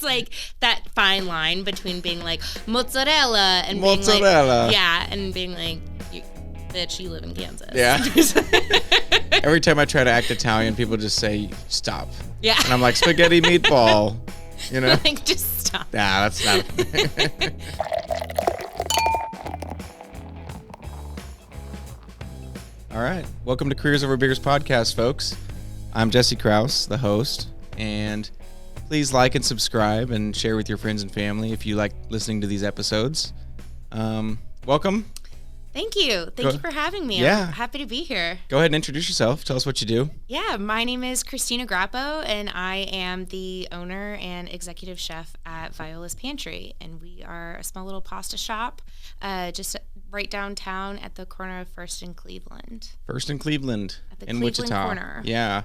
like that fine line between being like mozzarella and mozzarella. being like, and being like, bitch, you live in Kansas. Yeah. Every time I try to act Italian, people just say, stop. Yeah. And I'm like, spaghetti meatball. You know? Like, just stop. Nah, that's not. All right. Welcome to Careers Over Beers podcast, folks. I'm Jesse Krause, the host, and please like and subscribe and share with your friends and family if you like listening to these episodes. Welcome. Thank you. Thank you for having me. Yeah. I'm happy to be here. Go ahead and introduce yourself. Tell us what you do. Yeah, my name is Kristina Grappo, and I am the owner and executive chef at VIOLA'S Pantry. And we are a small little pasta shop just right downtown at the corner of First and Cleveland. First and Cleveland At the in Cleveland Wichita. corner. Yeah.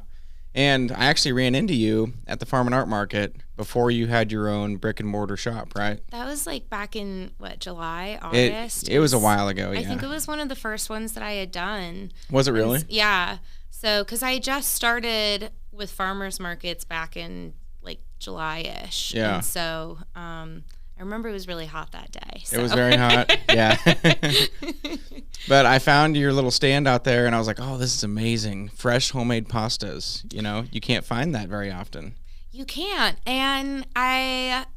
And I actually ran into you at the Farm and Art Market before you had your own brick and mortar shop, right? That was like back in, July, August? It was a while ago, yeah. I think it was one of the first ones that I had done. Was it really? Yeah. So, because I just started with farmers markets back in like July-ish. Yeah. And so, I remember it was really hot that day. So. It was very hot, yeah. But I found your little stand out there, and I was like, oh, this is amazing. Fresh homemade pastas. You know, you can't find that very often. You can't. And I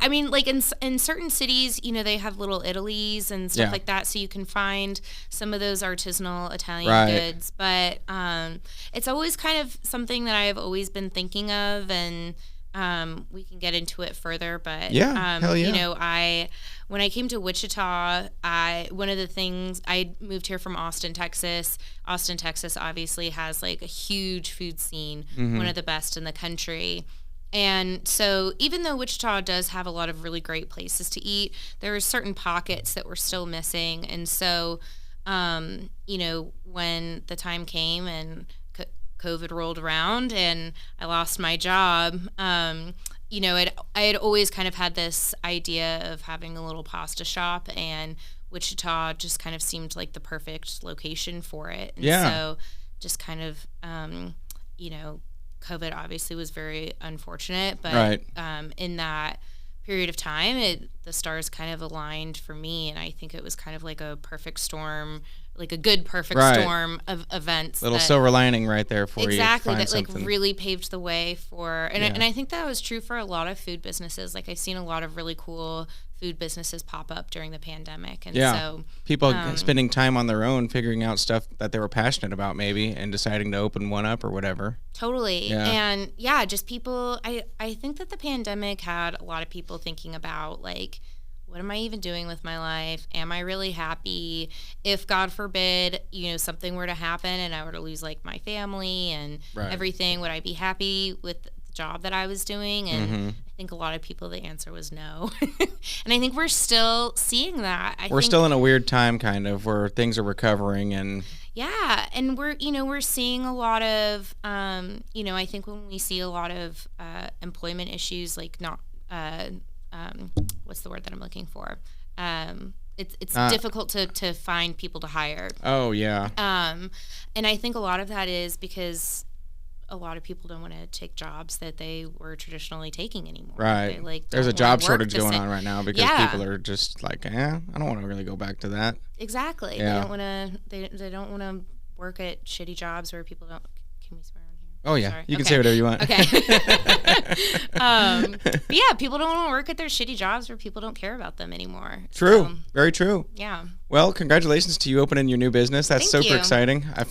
mean, like in certain cities, you know, they have little Italies and stuff like that, so you can find some of those artisanal Italian goods. But it's always kind of something that I've always been thinking of, and we can get into it further. But hell yeah. you know, when I came to Wichita, one of the things, I moved here from Austin, Texas. Austin, Texas obviously has like a huge food scene, one of the best in the country. And so even though Wichita does have a lot of really great places to eat, there are certain pockets that we're still missing. And so, you know, when the time came and COVID rolled around and I lost my job, you know, I had always kind of had this idea of having a little pasta shop, and Wichita just kind of seemed like the perfect location for it. And so just kind of, you know, COVID obviously was very unfortunate, but in that period of time, the stars kind of aligned for me, and I think it was kind of like a perfect storm, like a good perfect storm of events. Little silver lining right there for you. Exactly, that something. like really paved the way for, and I think that was true for a lot of food businesses. Like I've seen a lot of really cool food businesses pop up during the pandemic, and so people spending time on their own, figuring out stuff that they were passionate about, maybe, and deciding to open one up or whatever. Totally, and just people. I think that the pandemic had a lot of people thinking about like, what am I even doing with my life? Am I really happy? If, God forbid, you know, something were to happen and I were to lose like my family and everything, would I be happy with the job that I was doing? And I think a lot of people, the answer was no. And I think we're still seeing that. We're still in a weird time, kind of, where things are recovering and. Yeah, and we're seeing a lot of, you know, I think when we see a lot of employment issues, like not. What's the word that I'm looking for? It's difficult to find people to hire. Oh, yeah. And I think a lot of that is because a lot of people don't want to take jobs that they were traditionally taking anymore. Right. There's a job shortage going on right now because people are just like, I don't want to really go back to that. Exactly. Yeah. They don't want to work at shitty jobs where people don't. Can we swear on here? Oh, yeah. Sorry. You can say whatever you want. Okay. Yeah, people don't want to work at their shitty jobs where people don't care about them anymore. True. So, very true. Yeah. Well, congratulations to you opening your new business. That's Thank super you. exciting. I've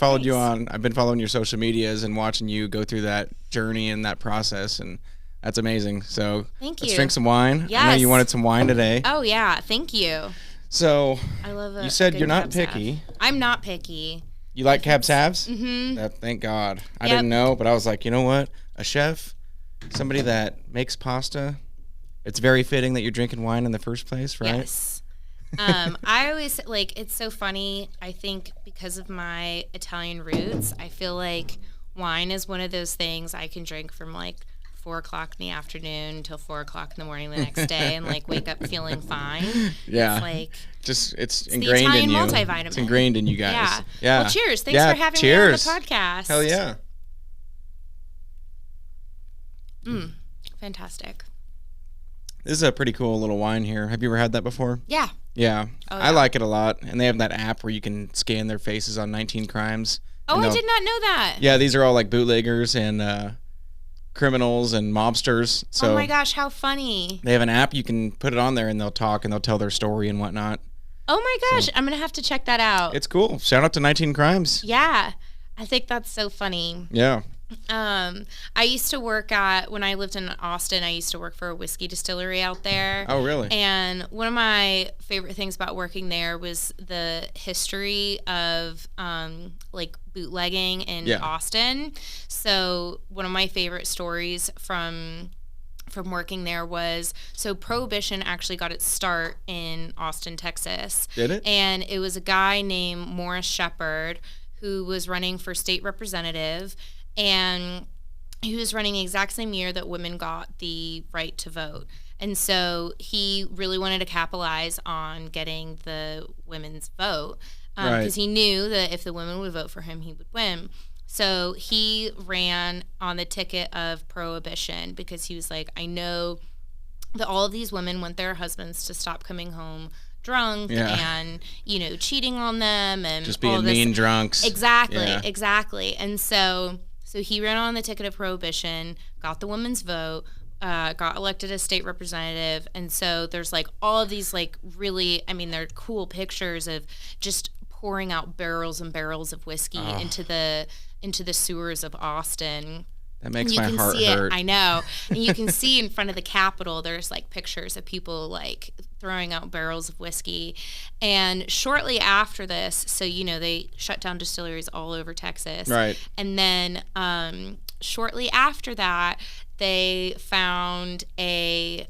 been following your social medias and watching you go through that journey and that process, and that's amazing. So Thank you. Let's drink some wine. Yes. I know you wanted some wine today. Oh, yeah. Thank you. So I love you said good you're not Cab Sav. picky. I'm not picky. You like Cab Savs? Mm-hmm. Thank God. I didn't know, but I was like, you know what? A chef, somebody that makes pasta, it's very fitting that you're drinking wine in the first place, right? Yes. I always, like, it's so funny. I think because of my Italian roots, I feel like wine is one of those things I can drink from, like, 4 o'clock in the afternoon until 4 o'clock in the morning the next day and like wake up feeling fine. Yeah. It's like it's ingrained the Italian in you. multivitamin. It's ingrained in you guys. Yeah. Yeah. Well, cheers. Thanks for having me on the podcast. Hell yeah. Fantastic. This is a pretty cool little wine here. Have you ever had that before? Yeah. Yeah. Oh, I like it a lot. And they have that app where you can scan their faces on 19 Crimes. Oh, I did not know that. Yeah, these are all like bootleggers and criminals and mobsters. So oh my gosh, how funny. They have an app. You can put it on there and they'll talk and they'll tell their story and whatnot. Oh my gosh, I'm going to have to check that out. It's cool. Shout out to 19 Crimes. Yeah. I think that's so funny. Yeah. I used to work when I lived in Austin, I used to work for a whiskey distillery out there. Oh, really? And one of my favorite things about working there was the history of, like bootlegging in Austin. So one of my favorite stories from working there was, so Prohibition actually got its start in Austin, Texas. Did it? And it was a guy named Morris Shepherd who was running for state representative, and he was running the exact same year that women got the right to vote. And so he really wanted to capitalize on getting the women's vote because he knew that if the women would vote for him, he would win. So he ran on the ticket of Prohibition because he was like, I know that all of these women want their husbands to stop coming home drunk and, cheating on them and just being mean drunks. Exactly. And so he ran on the ticket of Prohibition, got the women's vote, got elected as state representative. And so there's like all of these like really, they're cool pictures of just pouring out barrels and barrels of whiskey into the sewers of Austin. That makes my heart hurt. I know. And you can see in front of the Capitol, there's like pictures of people like throwing out barrels of whiskey. And shortly after this, so, they shut down distilleries all over Texas. Right. And then shortly after that, they found a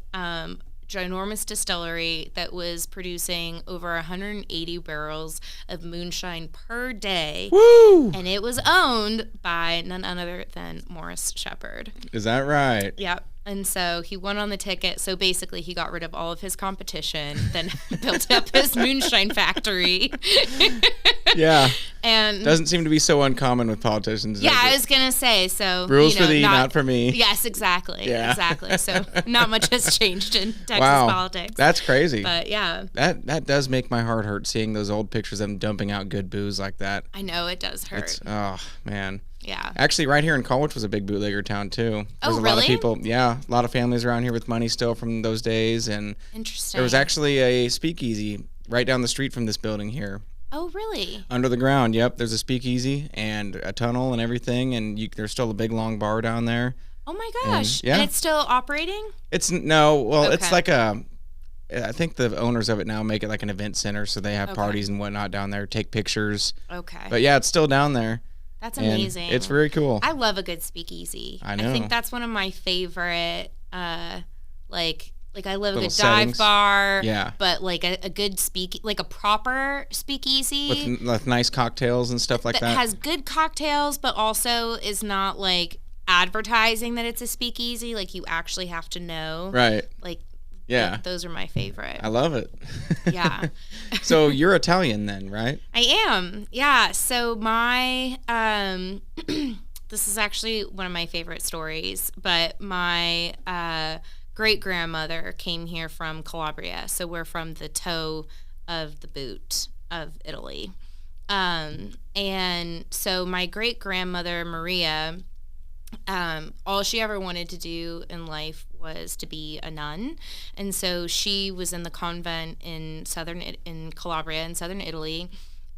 ginormous distillery that was producing over 180 barrels of moonshine per day. Woo! And it was owned by none other than Morris Shepherd. Is that right? Yep. And so he won on the ticket. So basically he got rid of all of his competition, then built up his moonshine factory. Yeah. And doesn't seem to be so uncommon with politicians. Yeah, I was going to say, so. Rules for thee, not for me. Yes, exactly. Yeah. Exactly. So not much has changed in Texas politics. That's crazy. But yeah. That does make my heart hurt seeing those old pictures of them dumping out good booze like that. I know, it does hurt. Oh, man. Yeah. Actually, right here in Colwich was a big bootlegger town, too. There's a lot of people, a lot of families around here with money still from those days. And interesting. There was actually a speakeasy right down the street from this building here. Oh, really? Under the ground, yep. There's a speakeasy and a tunnel and everything, and there's still a big, long bar down there. Oh, my gosh. And it's still operating? It's like I think the owners of it now make it like an event center, so they have parties and whatnot down there, take pictures. Okay. But yeah, it's still down there. That's amazing. It's very cool. I love a good speakeasy. I know. I think that's one of my favorite, like I love a good settings. dive bar. Yeah. But like a good like a proper speakeasy. With nice cocktails and stuff like that. That has good cocktails, but also is not like advertising that it's a speakeasy. Like you actually have to know. Right. Like. Yeah. Those are my favorite. I love it. Yeah. So you're Italian then, right? I am. Yeah. So my this is actually one of my favorite stories, but my great-grandmother came here from Calabria. So we're from the toe of the boot of Italy. And so my great-grandmother, Maria, all she ever wanted to do in life was to be a nun, and so she was in the convent in Calabria in southern Italy,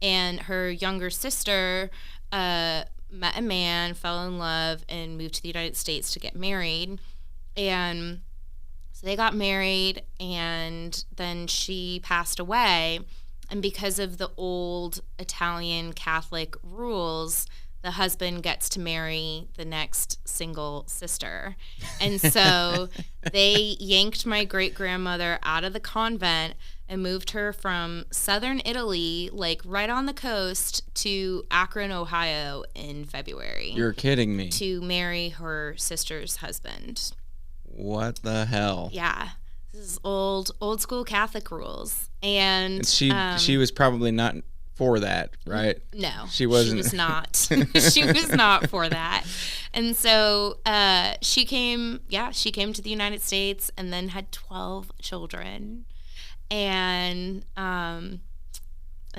and her younger sister met a man, fell in love, and moved to the United States to get married, and so they got married, and then she passed away, and because of the old Italian Catholic rules, the husband gets to marry the next single sister. And so they yanked my great-grandmother out of the convent and moved her from southern Italy, like right on the coast, to Akron, Ohio in February. You're kidding me. To marry her sister's husband. What the hell? Yeah. This is old school Catholic rules. And she was probably not for that, right? No, she wasn't. She was not. She was not for that. And so she came to the United States and then had 12 children. And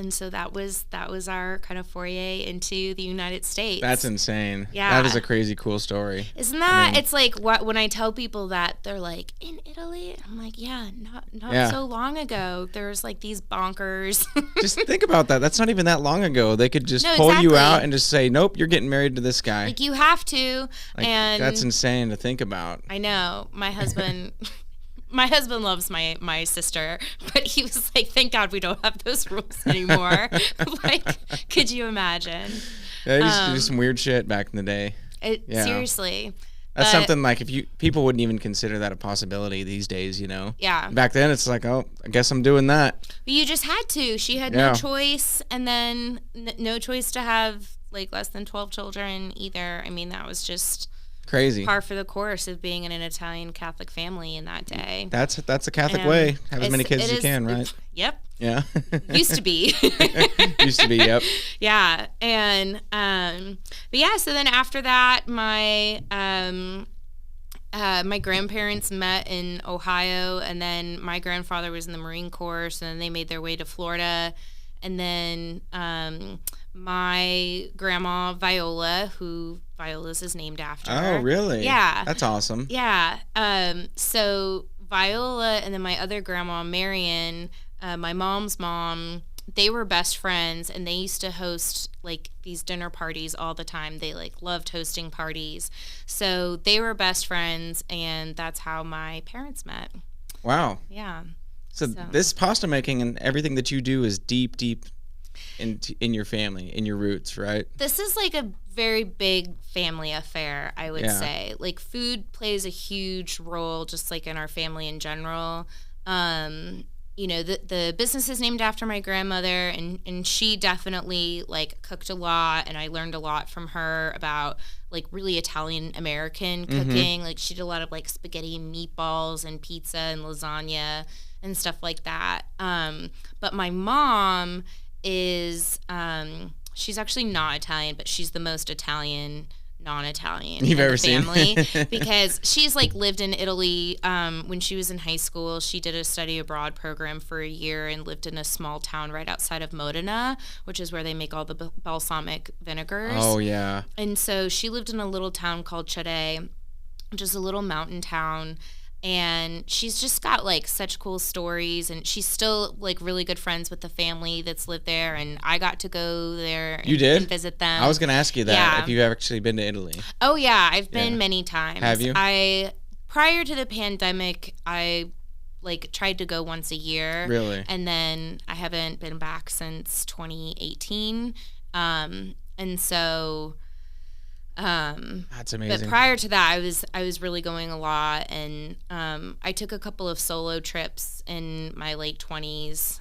so that was our kind of foray into the United States. That's insane. Yeah. That is a crazy cool story. Isn't that? It's like when I tell people that, they're like, in Italy? I'm like, yeah, not so long ago. There's like these bonkers. Just think about that. That's not even that long ago. They could just pull exactly. you out and just say, nope, you're getting married to this guy. Like, you have to. Like, and that's insane to think about. I know. My husband... My husband loves my sister, but he was like, thank God we don't have those rules anymore. Like, could you imagine? Yeah, they used to do some weird shit back in the day. Seriously. That's something like people wouldn't even consider that a possibility these days, you know? Yeah. Back then it's like, oh, I guess I'm doing that. But you just had to. She had no choice, and then no choice to have like less than 12 children either. I mean, that was just... crazy. Par for the course of being in an Italian Catholic family in that day. That's a Catholic way. Have as many kids as you can, right? Yep. Yeah. Used to be. Used to be, yep. Yeah. And but yeah, so then after that my my grandparents met in Ohio, and then my grandfather was in the Marine Corps, so then they made their way to Florida. And then my grandma Viola, who Viola's is named after. Oh, really? Yeah. That's awesome. Yeah. So Viola and then my other grandma, Marion, my mom's mom, they were best friends, and they used to host like these dinner parties all the time. They like loved hosting parties. So they were best friends, and that's how my parents met. Wow. Yeah. So this pasta making and everything that you do is deep in your family, in your roots, right? This is like a very big family affair, I would say. Like, food plays a huge role, just like in our family in general. You know, the business is named after my grandmother, and she definitely like cooked a lot, and I learned a lot from her about like really Italian American cooking. Like, she did a lot of like spaghetti and meatballs and pizza and lasagna and stuff like that. But my mom is she's actually not Italian, but she's the most Italian non-Italian you've ever family seen. because she's like lived in Italy when she was in high school. She did a study abroad program for a year and lived in a small town right outside of Modena, which is where they make all the balsamic vinegars. Oh yeah. And so she lived in a little town called Chede, which is a little mountain town. And she's just got like such cool stories, and she's still like really good friends with the family that's lived there, and I got to go there and visit them. I was going to ask you that, if you've actually been to Italy. Oh yeah, I've been many times. Have you? Prior to the pandemic, I like tried to go once a year. Really? And then I haven't been back since 2018. And so that's amazing. But prior to that, I was really going a lot, and I took a couple of solo trips in my late 20s,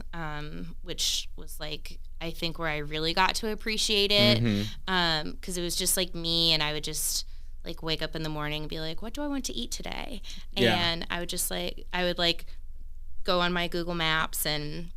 which was like I think where I really got to appreciate it, because it was just like me, and I would just like wake up in the morning and be like, what do I want to eat today? And I would just like go on my Google Maps, and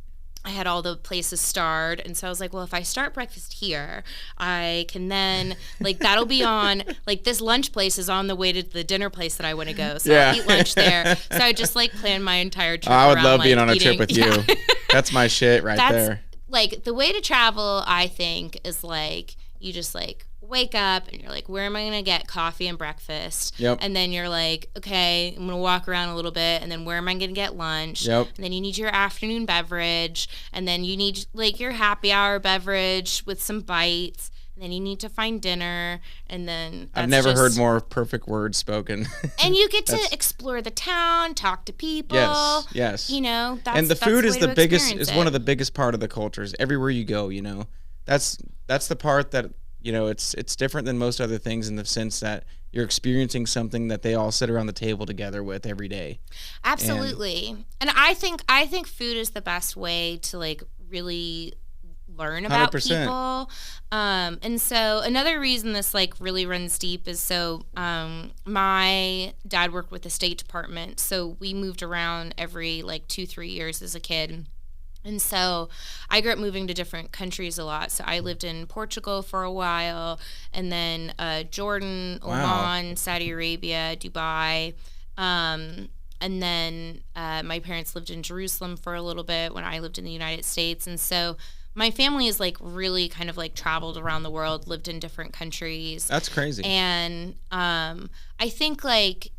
I had all the places starred, and so I was like, well, if I start breakfast here, I can then, like, that'll be on, like, this lunch place is on the way to the dinner place that I want to go, so I'll eat lunch there. So I just, like, plan my entire trip I would around, love like, being on a eating. trip with you. That's my shit right there. Like, the way to travel, I think, is, like, you just, like, wake up and you're like, where am I going to get coffee and breakfast? Yep. And then you're like, okay, I'm going to walk around a little bit, and then where am I going to get lunch? Yep. And then you need your afternoon beverage, and then you need like your happy hour beverage with some bites, and then you need to find dinner, and then I've never heard more perfect words spoken. And you get to explore the town, talk to people. Yes. You know, and the food is the biggest, is one of the biggest part of the cultures. Everywhere you go, you know, that's the part that, you know, it's different than most other things in the sense that you're experiencing something that they all sit around the table together with every day. Absolutely. And I think food is the best way to like really learn about 100%. people. And so another reason this like really runs deep is my dad worked with the State Department. So we moved around every like 2-3 years as a kid. And so I grew up moving to different countries a lot. So I lived in Portugal for a while, and then Jordan, Oman, Saudi Arabia, Dubai. And then my parents lived in Jerusalem for a little bit when I lived in the United States. And so my family is like really kind of like traveled around the world, lived in different countries. That's crazy. And I think like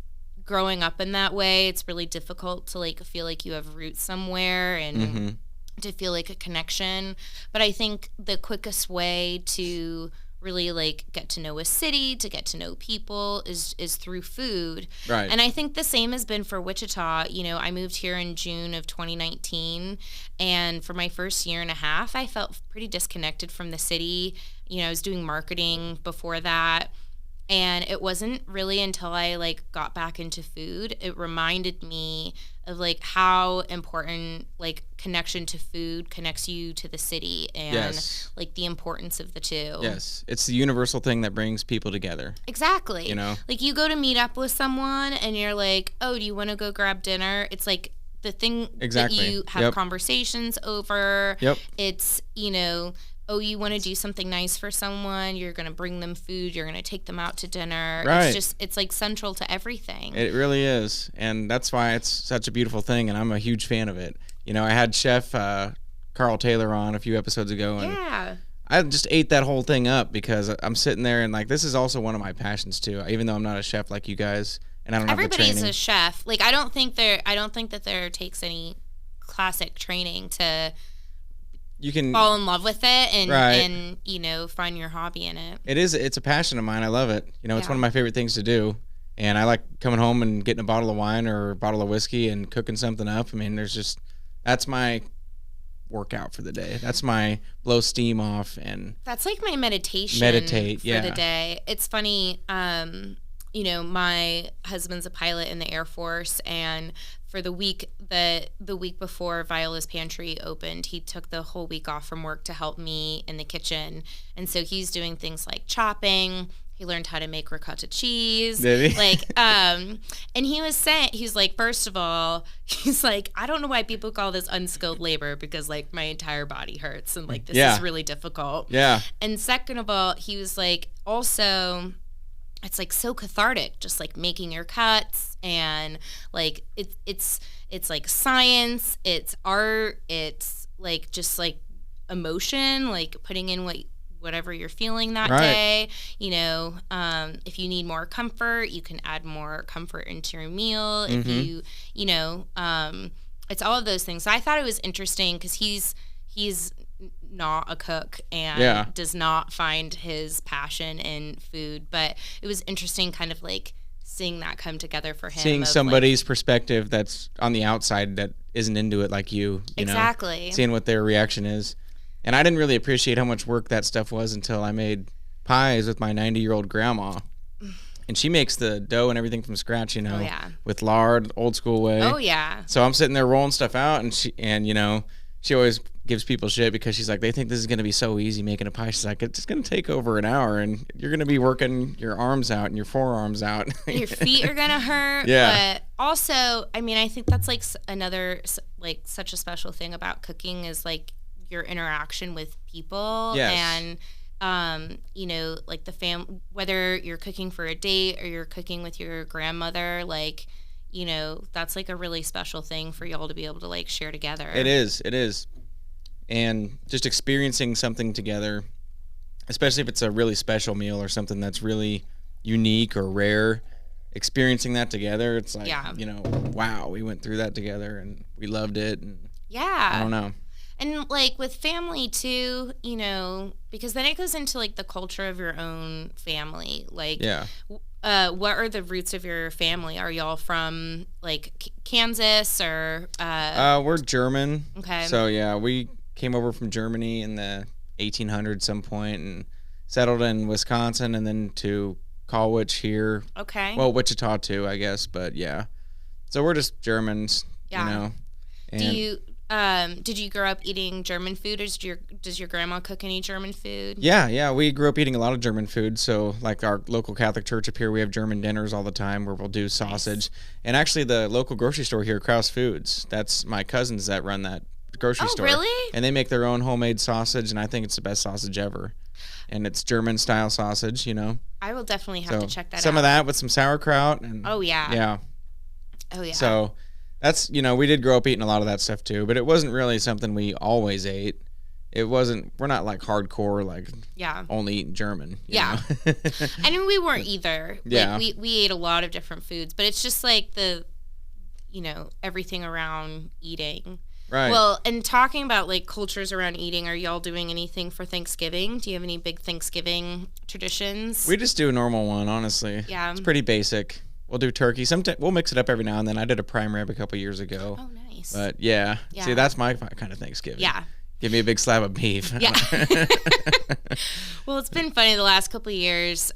growing up in that way, it's really difficult to like feel like you have roots somewhere and to feel like a connection. But I think the quickest way to really like get to know a city, to get to know people is through food. Right. And I think the same has been for Wichita. You know, I moved here in June of 2019, and for my first year and a half, I felt pretty disconnected from the city. You know, I was doing marketing before that. And it wasn't really until I like got back into food, it reminded me of like how important like connection to food connects you to the city and like the importance of the two. Yes. It's the universal thing that brings people together. Exactly. You know? Like you go to meet up with someone and you're like, oh, do you want to go grab dinner? It's like the thing that you have conversations over. Yep. It's, you know, oh, you want to do something nice for someone, you're going to bring them food, you're going to take them out to dinner. Right. It's like central to everything. It really is. And that's why it's such a beautiful thing, and I'm a huge fan of it. You know, I had Chef Carl Taylor on a few episodes ago, and I just ate that whole thing up because I'm sitting there and like, this is also one of my passions too, even though I'm not a chef like you guys, and I don't have the training. Everybody's a chef. Like, I don't think that there takes any classic training to you can fall in love with it and you know, find your hobby in it. It's a passion of mine. I love it. You know, it's one of my favorite things to do. And I like coming home and getting a bottle of wine or a bottle of whiskey and cooking something up. I mean, that's my workout for the day. That's my blow steam off, and that's like my meditation for the day. It's funny, you know, my husband's a pilot in the Air Force, and for the week before VIOLA'S Pantry opened, he took the whole week off from work to help me in the kitchen. And so he's doing things like chopping. He learned how to make ricotta cheese. Did he? Like, and he was like, first of all, he's like, I don't know why people call this unskilled labor, because like my entire body hurts and like this is really difficult. Yeah. And second of all, he was like, also, it's like so cathartic, just like making your cuts, and like it's like science, it's art, it's like just like emotion, like putting in whatever you're feeling that day. You know, if you need more comfort, you can add more comfort into your meal. If you know, it's all of those things. So I thought it was interesting because he's not a cook and does not find his passion in food, but it was interesting kind of like seeing that come together for him. Seeing somebody's perspective that's on the outside that isn't into it like you know, seeing what their reaction is. And I didn't really appreciate how much work that stuff was until I made pies with my 90-year-old grandma. And she makes the dough and everything from scratch, you know, with lard, old school way. Oh, yeah. So I'm sitting there rolling stuff out, and you know, she always gives people shit because she's like, they think this is going to be so easy making a pie. She's like, it's going to take over an hour, and you're going to be working your arms out and your forearms out. Your feet are going to hurt. Yeah. But also, I mean, I think that's like another, like such a special thing about cooking is like your interaction with people. Yes. And, you know, like whether you're cooking for a date or you're cooking with your grandmother, like, you know, that's like a really special thing for y'all to be able to like share together. It is. And just experiencing something together, especially if it's a really special meal or something that's really unique or rare, experiencing that together, it's like, you know, wow, we went through that together and we loved it. And I don't know. And like with family too, you know, because then it goes into like the culture of your own family. Like, what are the roots of your family? Are y'all from like Kansas or? We're German. Okay. So yeah, we came over from Germany in the 1800s some point and settled in Wisconsin and then to Colwich here. Okay. Well, Wichita too, I guess, but yeah. So we're just Germans, you know. And did you grow up eating German food, or does your grandma cook any German food? Yeah, we grew up eating a lot of German food. So like our local Catholic church up here, we have German dinners all the time where we'll do sausage. And actually the local grocery store here, Kraus Foods, that's my cousins that run that grocery store. Really? And they make their own homemade sausage, and I think it's the best sausage ever. And it's German-style sausage, I will definitely have to check that out. Some of that with some sauerkraut. And, oh, yeah. Yeah. Oh, yeah. So that's, we did grow up eating a lot of that stuff, too. But it wasn't really something we always ate. We're not like hardcore, like only eating German. You know? I mean, we weren't either. Yeah. Like, we ate a lot of different foods, but it's just like everything around eating. Right. Well, and talking about like cultures around eating, are y'all doing anything for Thanksgiving? Do you have any big Thanksgiving traditions? We just do a normal one, honestly. Yeah. It's pretty basic. We'll do turkey. Sometimes we'll mix it up every now and then. I did a prime rib a couple years ago. Oh, nice. But yeah. See, that's my kind of Thanksgiving. Yeah. Give me a big slab of beef. Yeah. Well, it's been funny the last couple of years.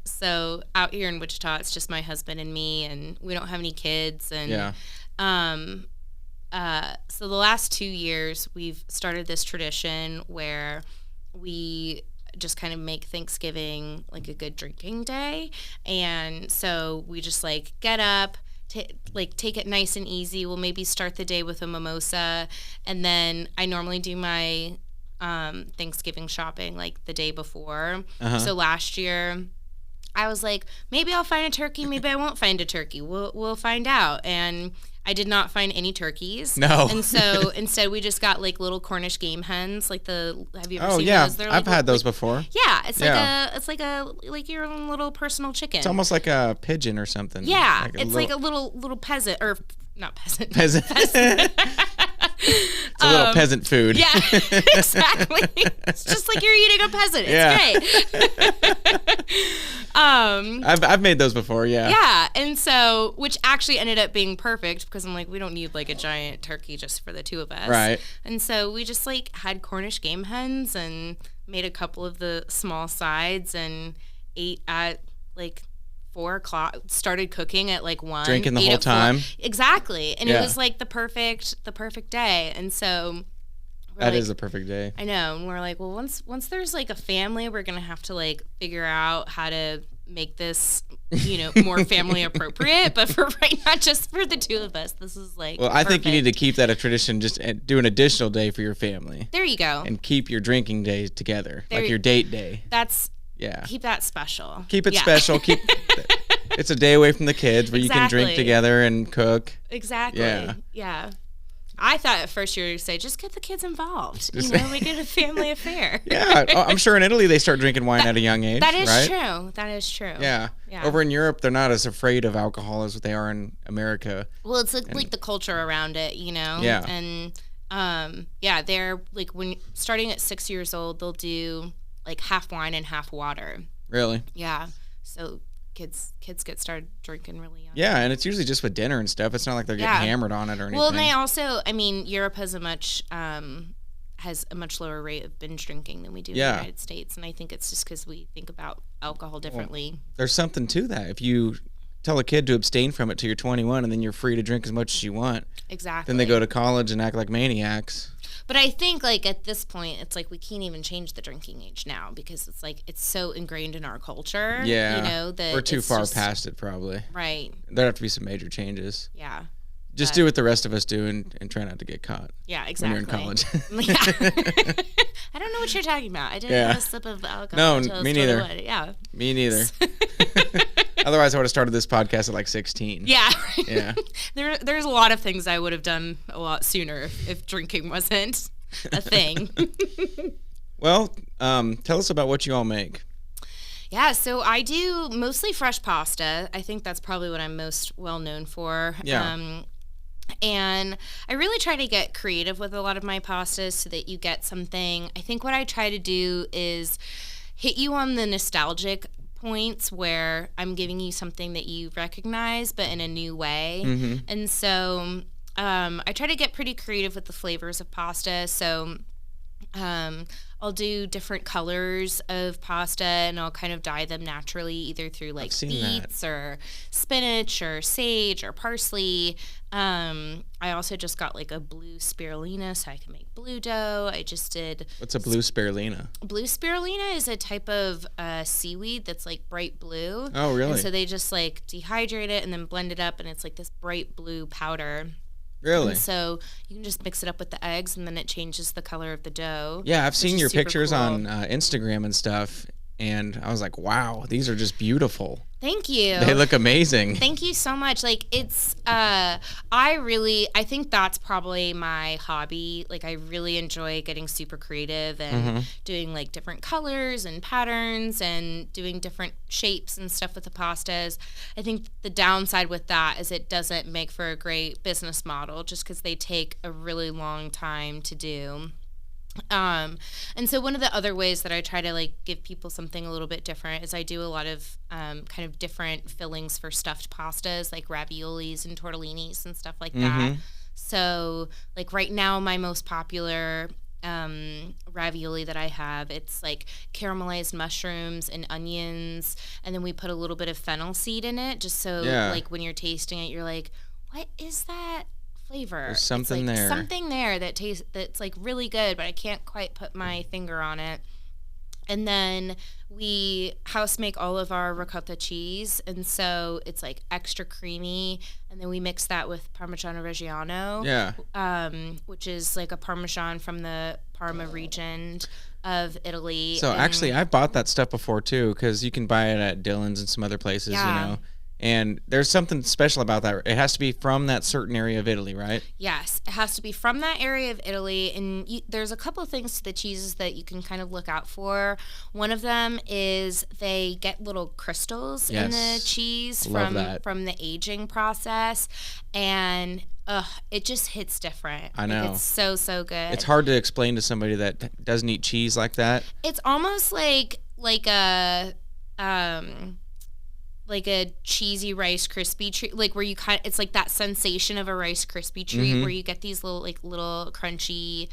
So out here in Wichita, it's just my husband and me, and we don't have any kids. And so the last 2 years, we've started this tradition where we just kind of make Thanksgiving like a good drinking day. And so we just like get up, take it nice and easy. We'll maybe start the day with a mimosa, and then I normally do my Thanksgiving shopping like the day before. So last year I was like, maybe I'll find a turkey, maybe I won't find a turkey. We'll find out. And I did not find any turkeys. No. And so instead we just got like little Cornish game hens, like have you ever seen yeah. those? They're I've like, had those before. Yeah, it's like your own little personal chicken. It's almost like a pigeon or something. Yeah, like a little peasant, or not peasant. Peasant. It's a little peasant food. Yeah, exactly. It's just like you're eating a peasant. It's great. I've made those before, yeah. Yeah, and so, which actually ended up being perfect because I'm like, we don't need like a giant turkey just for the two of us. Right. And so we just like had Cornish game hens and made a couple of the small sides and ate at like 4 o'clock, started cooking at like 1. Drinking the whole time. Exactly. And it was like the perfect day. And so that is the perfect day. I know. And we're like, well, once there's like a family, we're going to have to like figure out how to make this, more family appropriate. But for right now, just for the two of us, this is like Well, I think you need to keep that a tradition, just do an additional day for your family. There you go. And keep your drinking days together, like your date day. Keep that special. Keep it special. It's a day away from the kids where you can drink together and cook. Exactly. Yeah. I thought at first you were going to say, just get the kids involved. Make it a family affair. Yeah. I'm sure in Italy they start drinking wine at a young age. That is right? true. That is true. Yeah. Over in Europe, they're not as afraid of alcohol as they are in America. Well, it's like the culture around it, Yeah. And they're like when starting at 6 years old, they'll do like half wine and half water. Really? Yeah. So kids get started drinking really young. Yeah, and it's usually just with dinner and stuff. It's not like they're getting hammered on it or anything. Well, and they also, Europe has a much lower rate of binge drinking than we do in the United States, and I think it's just because we think about alcohol differently. Well, there's something to that. If you tell a kid to abstain from it till you're 21, and then you're free to drink as much as you want. Exactly. Then they go to college and act like maniacs. But I think, like, at this point, it's like we can't even change the drinking age now because it's like it's so ingrained in our culture. Yeah. That we're too far past it, probably. Right. There have to be some major changes. Yeah. Just do what the rest of us do and try not to get caught. Yeah, exactly. When you're in college. I don't know what you're talking about. I didn't have a sip of alcohol. No, me neither. Yeah. Me neither. Otherwise, I would have started this podcast at like 16. Yeah. Yeah. There's a lot of things I would have done a lot sooner if drinking wasn't a thing. Well, tell us about what you all make. Yeah, so I do mostly fresh pasta. I think that's probably what I'm most well known for. Yeah. And I really try to get creative with a lot of my pastas so that you get something. I think what I try to do is hit you on the nostalgic points where I'm giving you something that you recognize but in a new way. Mm-hmm. And so I try to get pretty creative with the flavors of pasta. So I'll do different colors of pasta and I'll kind of dye them naturally either through like beets or spinach or sage or parsley. I also just got like a blue spirulina so I can make blue dough. I just did... What's a blue spirulina? Blue spirulina is a type of seaweed that's like bright blue. Oh, really? And so they just like dehydrate it and then blend it up and it's like this bright blue powder. Really? And so you can just mix it up with the eggs, and then it changes the color of the dough. Yeah, I've seen your pictures cool. on Instagram and stuff, and I was like, wow, these are just beautiful. Thank you. They look amazing. Thank you so much. Like, it's, I think that's probably my hobby. Like, I really enjoy getting super creative and doing, like, different colors and patterns and doing different shapes and stuff with the pastas. I think the downside with that is it doesn't make for a great business model just because they take a really long time to do. And so one of the other ways that I try to like give people something a little bit different is I do a lot of kind of different fillings for stuffed pastas, like raviolis and tortellinis and stuff like that. So like right now, my most popular ravioli that I have, it's like caramelized mushrooms and onions, and then we put a little bit of fennel seed in it, just so like when you're tasting it, you're like, what is that flavor? There's something like there. Something there that tastes that's like really good, but I can't quite put my finger on it. And then we house make all of our ricotta cheese, and so it's like extra creamy. And then we mix that with Parmesan Reggiano, which is like a Parmesan from the Parma region of Italy. So actually, I've bought that stuff before too, because you can buy it at Dillon's and some other places, you know. And there's something special about that. It has to be from that certain area of Italy, right? Yes, it has to be from that area of Italy. And there's a couple of things to the cheeses that you can kind of look out for. One of them is they get little crystals in the cheese from the aging process. And it just hits different. I know. Like, it's so, so good. It's hard to explain to somebody that doesn't eat cheese like that. It's almost like a cheesy Rice Krispie treat, like where you it's like that sensation of a Rice Krispie treat where you get these little crunchy,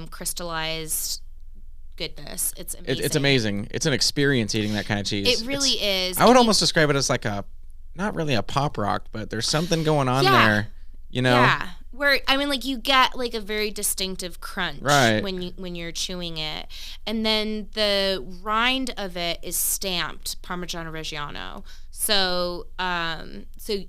crystallized goodness. It's amazing. It's amazing. It's an experience eating that kind of cheese. It really is. I would almost describe it as like not really a pop rock, but there's something going on there, you know? Yeah. Where like you get like a very distinctive crunch when you're chewing it, and then the rind of it is stamped Parmigiano Reggiano, so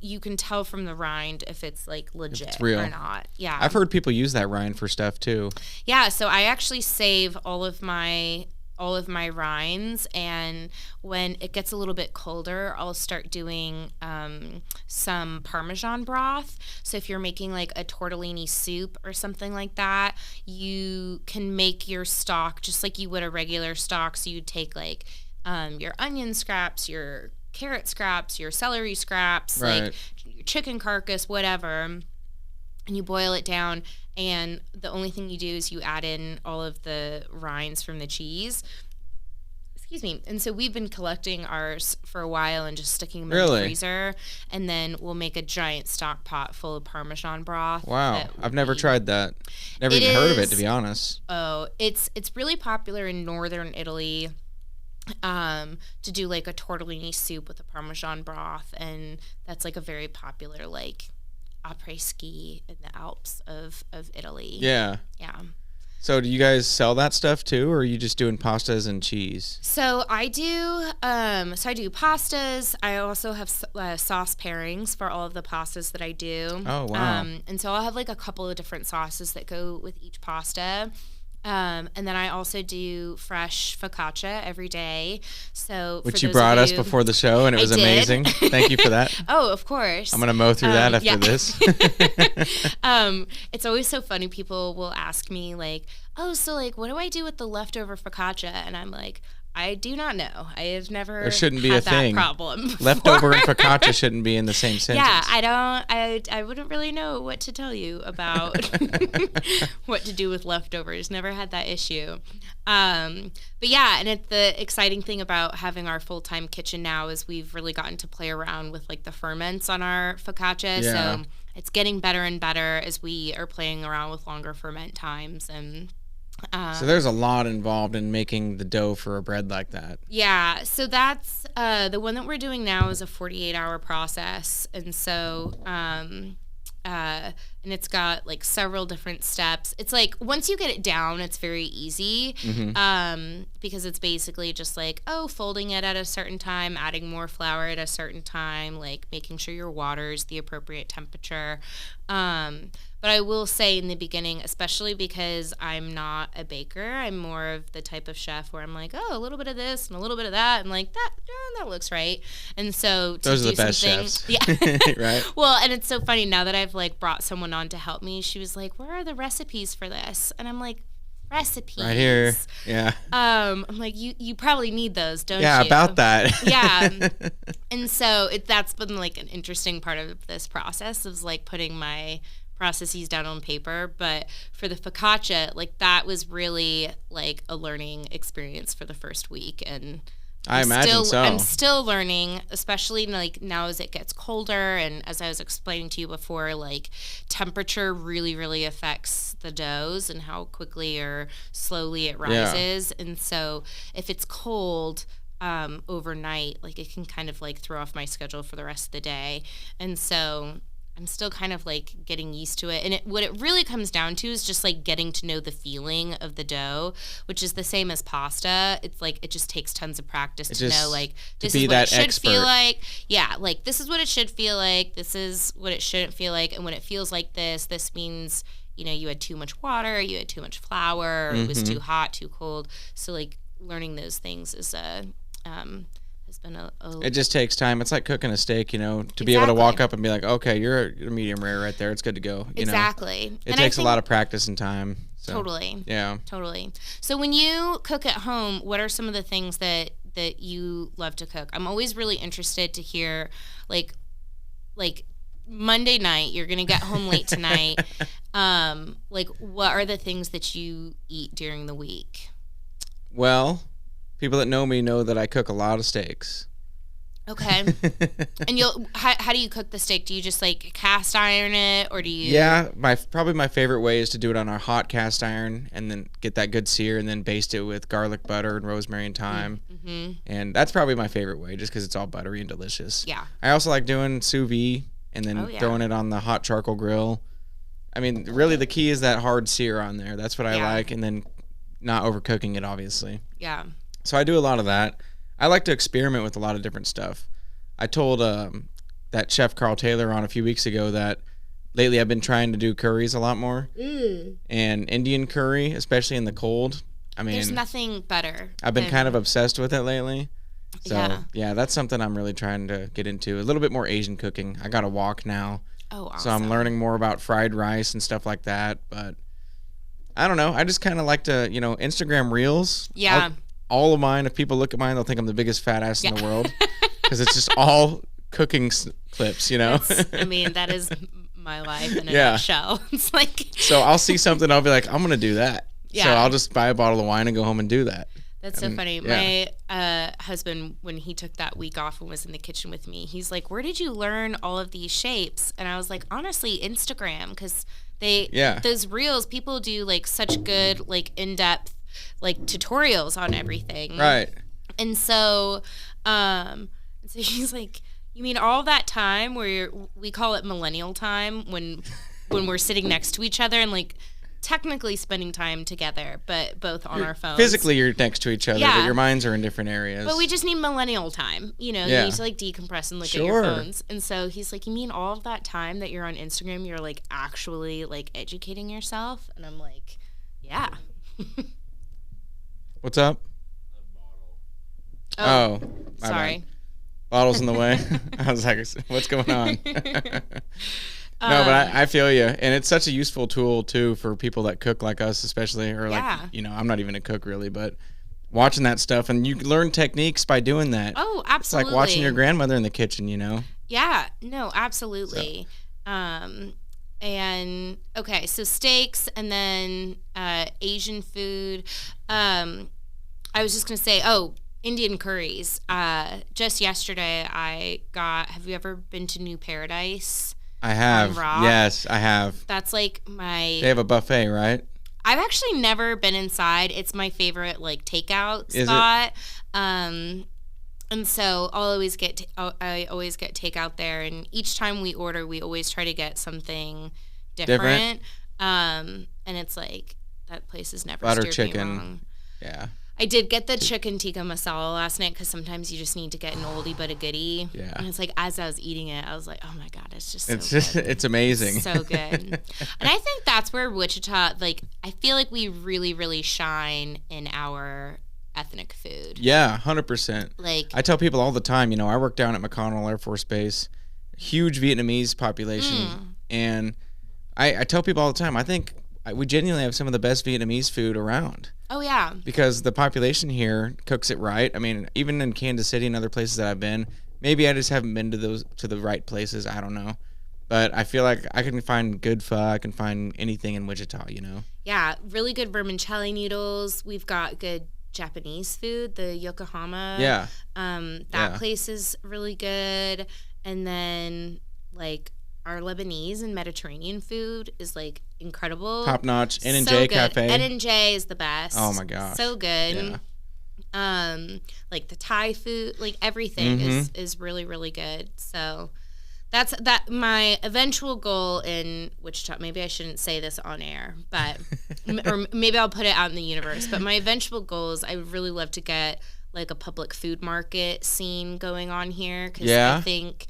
you can tell from the rind if it's like legit or not. Yeah, I've heard people use that rind for stuff too. Yeah, so I actually save all of my rinds, and when it gets a little bit colder, I'll start doing some Parmesan broth. So if you're making like a tortellini soup or something like that, you can make your stock just like you would a regular stock. So you'd take like your onion scraps, your carrot scraps, your celery scraps, like your chicken carcass, whatever, and you boil it down. And the only thing you do is you add in all of the rinds from the cheese. Excuse me. And so we've been collecting ours for a while and just sticking them in the freezer. And then we'll make a giant stock pot full of Parmesan broth. Wow. I've never tried that. Never even heard of it, to be honest. Oh, it's really popular in northern Italy to do like a tortellini soup with a Parmesan broth. And that's like a very popular like après ski in the Alps of Italy. Yeah. So do you guys sell that stuff too, or are you just doing pastas and cheese? So I do pastas. I also have sauce pairings for all of the pastas that I do. Oh, wow. And so I'll have like a couple of different sauces that go with each pasta. And then I also do fresh focaccia every day. So which you brought us before the show, and it was amazing. Thank you for that. Oh, of course. I'm going to mow through that after this. It's always so funny. People will ask me like, oh, so like, what do I do with the leftover focaccia? And I'm like, I do not know. I have never there shouldn't be had a that thing. problem before. Leftover and focaccia shouldn't be in the same sentence. Yeah, I wouldn't really know what to tell you about what to do with leftovers. Never had that issue. But yeah, and the exciting thing about having our full-time kitchen now is we've really gotten to play around with like the ferments on our focaccia. Yeah. So it's getting better and better as we are playing around with longer ferment times. And so there's a lot involved in making the dough for a bread like that. Yeah, so that's the one that we're doing now is a 48-hour process, and so and it's got like several different steps. It's like once you get it down, it's very easy. because it's basically just like, folding it at a certain time, adding more flour at a certain time, like making sure your water is the appropriate temperature. But I will say in the beginning, especially because I'm not a baker, I'm more of the type of chef where I'm like, a little bit of this and a little bit of that, and like that looks right. And so to those do are the best something, chefs. yeah, Right. Well, and it's so funny now that I've like brought someone on to help me. She was like, "Where are the recipes for this?" And I'm like, "Recipes Right here. Yeah. I'm like, you probably need those, don't you?" Yeah, about that. Yeah. And so that's been like an interesting part of this process, is like putting my processes down on paper. But for the focaccia, like that was really like a learning experience for the first week. And I imagine so. I'm still learning, especially like now as it gets colder, and as I was explaining to you before, like temperature really, really affects the doughs and how quickly or slowly it rises. Yeah. And so if it's cold overnight, like it can kind of like throw off my schedule for the rest of the day. And so I'm still kind of like getting used to it. And what it really comes down to is just like getting to know the feeling of the dough, which is the same as pasta. It's like it just takes tons of practice to know like this is what it should feel like. Yeah, like this is what it should feel like. This is what it shouldn't feel like. And when it feels like this means, you had too much water, you had too much flour, or it was too hot, too cold. So like learning those things is has been it just takes time. It's like cooking a steak, to be able to walk up and be like, okay, you're a medium rare right there. It's good to go. Exactly. It takes a lot of practice and time. So, totally. Yeah. Totally. So when you cook at home, what are some of the things that you love to cook? I'm always really interested to hear, like Monday night, you're going to get home late tonight. Like what are the things that you eat during the week? Well, people that know me know that I cook a lot of steaks. Okay. And how do you cook the steak? Do you just like cast iron it, or do you? Yeah, probably my favorite way is to do it on a hot cast iron and then get that good sear and then baste it with garlic butter and rosemary and thyme. Mm-hmm. And that's probably my favorite way, just because it's all buttery and delicious. Yeah. I also like doing sous vide and then throwing it on the hot charcoal grill. I mean, really the key is that hard sear on there. That's what I like, and then not overcooking it, obviously. Yeah. So I do a lot of that. I like to experiment with a lot of different stuff. I told that chef Carl Taylor on a few weeks ago that lately I've been trying to do curries a lot more. And Indian curry, especially in the cold. I mean, there's nothing better. I've been kind of obsessed with it lately. So, yeah, that's something I'm really trying to get into. A little bit more Asian cooking. I got a wok now. Oh, awesome. So I'm learning more about fried rice and stuff like that. But I don't know. I just kind of like to, Instagram Reels. Yeah. All of mine, if people look at mine, they'll think I'm the biggest fat ass in the world, because it's just all cooking clips, I mean, that is my life in a nutshell. It's like so I'll see something, I'll be like, I'm gonna do that. Yeah. So I'll just buy a bottle of wine and go home and do that. That's so funny. Yeah. My husband, when he took that week off and was in the kitchen with me, he's like, "Where did you learn all of these shapes?" And I was like, "Honestly, Instagram, because those reels, people do like such good like in-depth like tutorials on everything." Right. And so he's like, "You mean all that time where we call it millennial time when we're sitting next to each other and like technically spending time together, but both on our phones. Physically you're next to each other, but your minds are in different areas. But we just need millennial time. You need to like decompress and look at your phones." And so he's like, "You mean all of that time that you're on Instagram, you're like actually like educating yourself?" And I'm like, "Yeah." What's up? Oh, sorry. Bad. Bottle's in the way. I was like, what's going on? No, but I feel you. And it's such a useful tool, too, for people that cook like us, especially. Or like, I'm not even a cook, really, but watching that stuff. And you learn techniques by doing that. Oh, absolutely. It's like watching your grandmother in the kitchen, Yeah, no, absolutely. So. And okay, so steaks and then Asian food. I was just gonna say, Indian curries. Just yesterday, have you ever been to New Paradise? I have. Yes, I have. That's like They have a buffet, right? I've actually never been inside. It's my favorite like takeout spot. And so I always get takeout there, and each time we order, we always try to get something different. And it's like that place is never butter steered chicken. Me wrong. Yeah. I did get the chicken tikka masala last night because sometimes you just need to get an oldie but a goodie. Yeah. And it's like, as I was eating it, I was like, oh my God, it's just so good. It's amazing. So good. And I think that's where Wichita, like, I feel like we really, really shine in our ethnic food. Yeah, 100%. Like, I tell people all the time, you know, I work down at McConnell Air Force Base, huge Vietnamese population. And I tell people all the time, I think we genuinely have some of the best Vietnamese food around. oh yeah. Because the population here cooks it right. I mean, even in Kansas City and other places that I've been, maybe I just haven't been to the right places. I don't know. But I feel like I can find good pho. I can find anything in Wichita, you know? Yeah, really good vermicelli noodles. We've got good Japanese food, the Yokohama. Yeah. That place is really good. And then, like, our Lebanese and Mediterranean food is, like, incredible. Top notch. N&J so Cafe. N&J is the best. Oh, my gosh. So good. Yeah. Like, the Thai food, like, everything is really, really good. So that's my eventual goal in Wichita. Maybe I shouldn't say this on air, but or maybe I'll put it out in the universe. But my eventual goal is I would really love to get, like, a public food market scene going on here. Because I think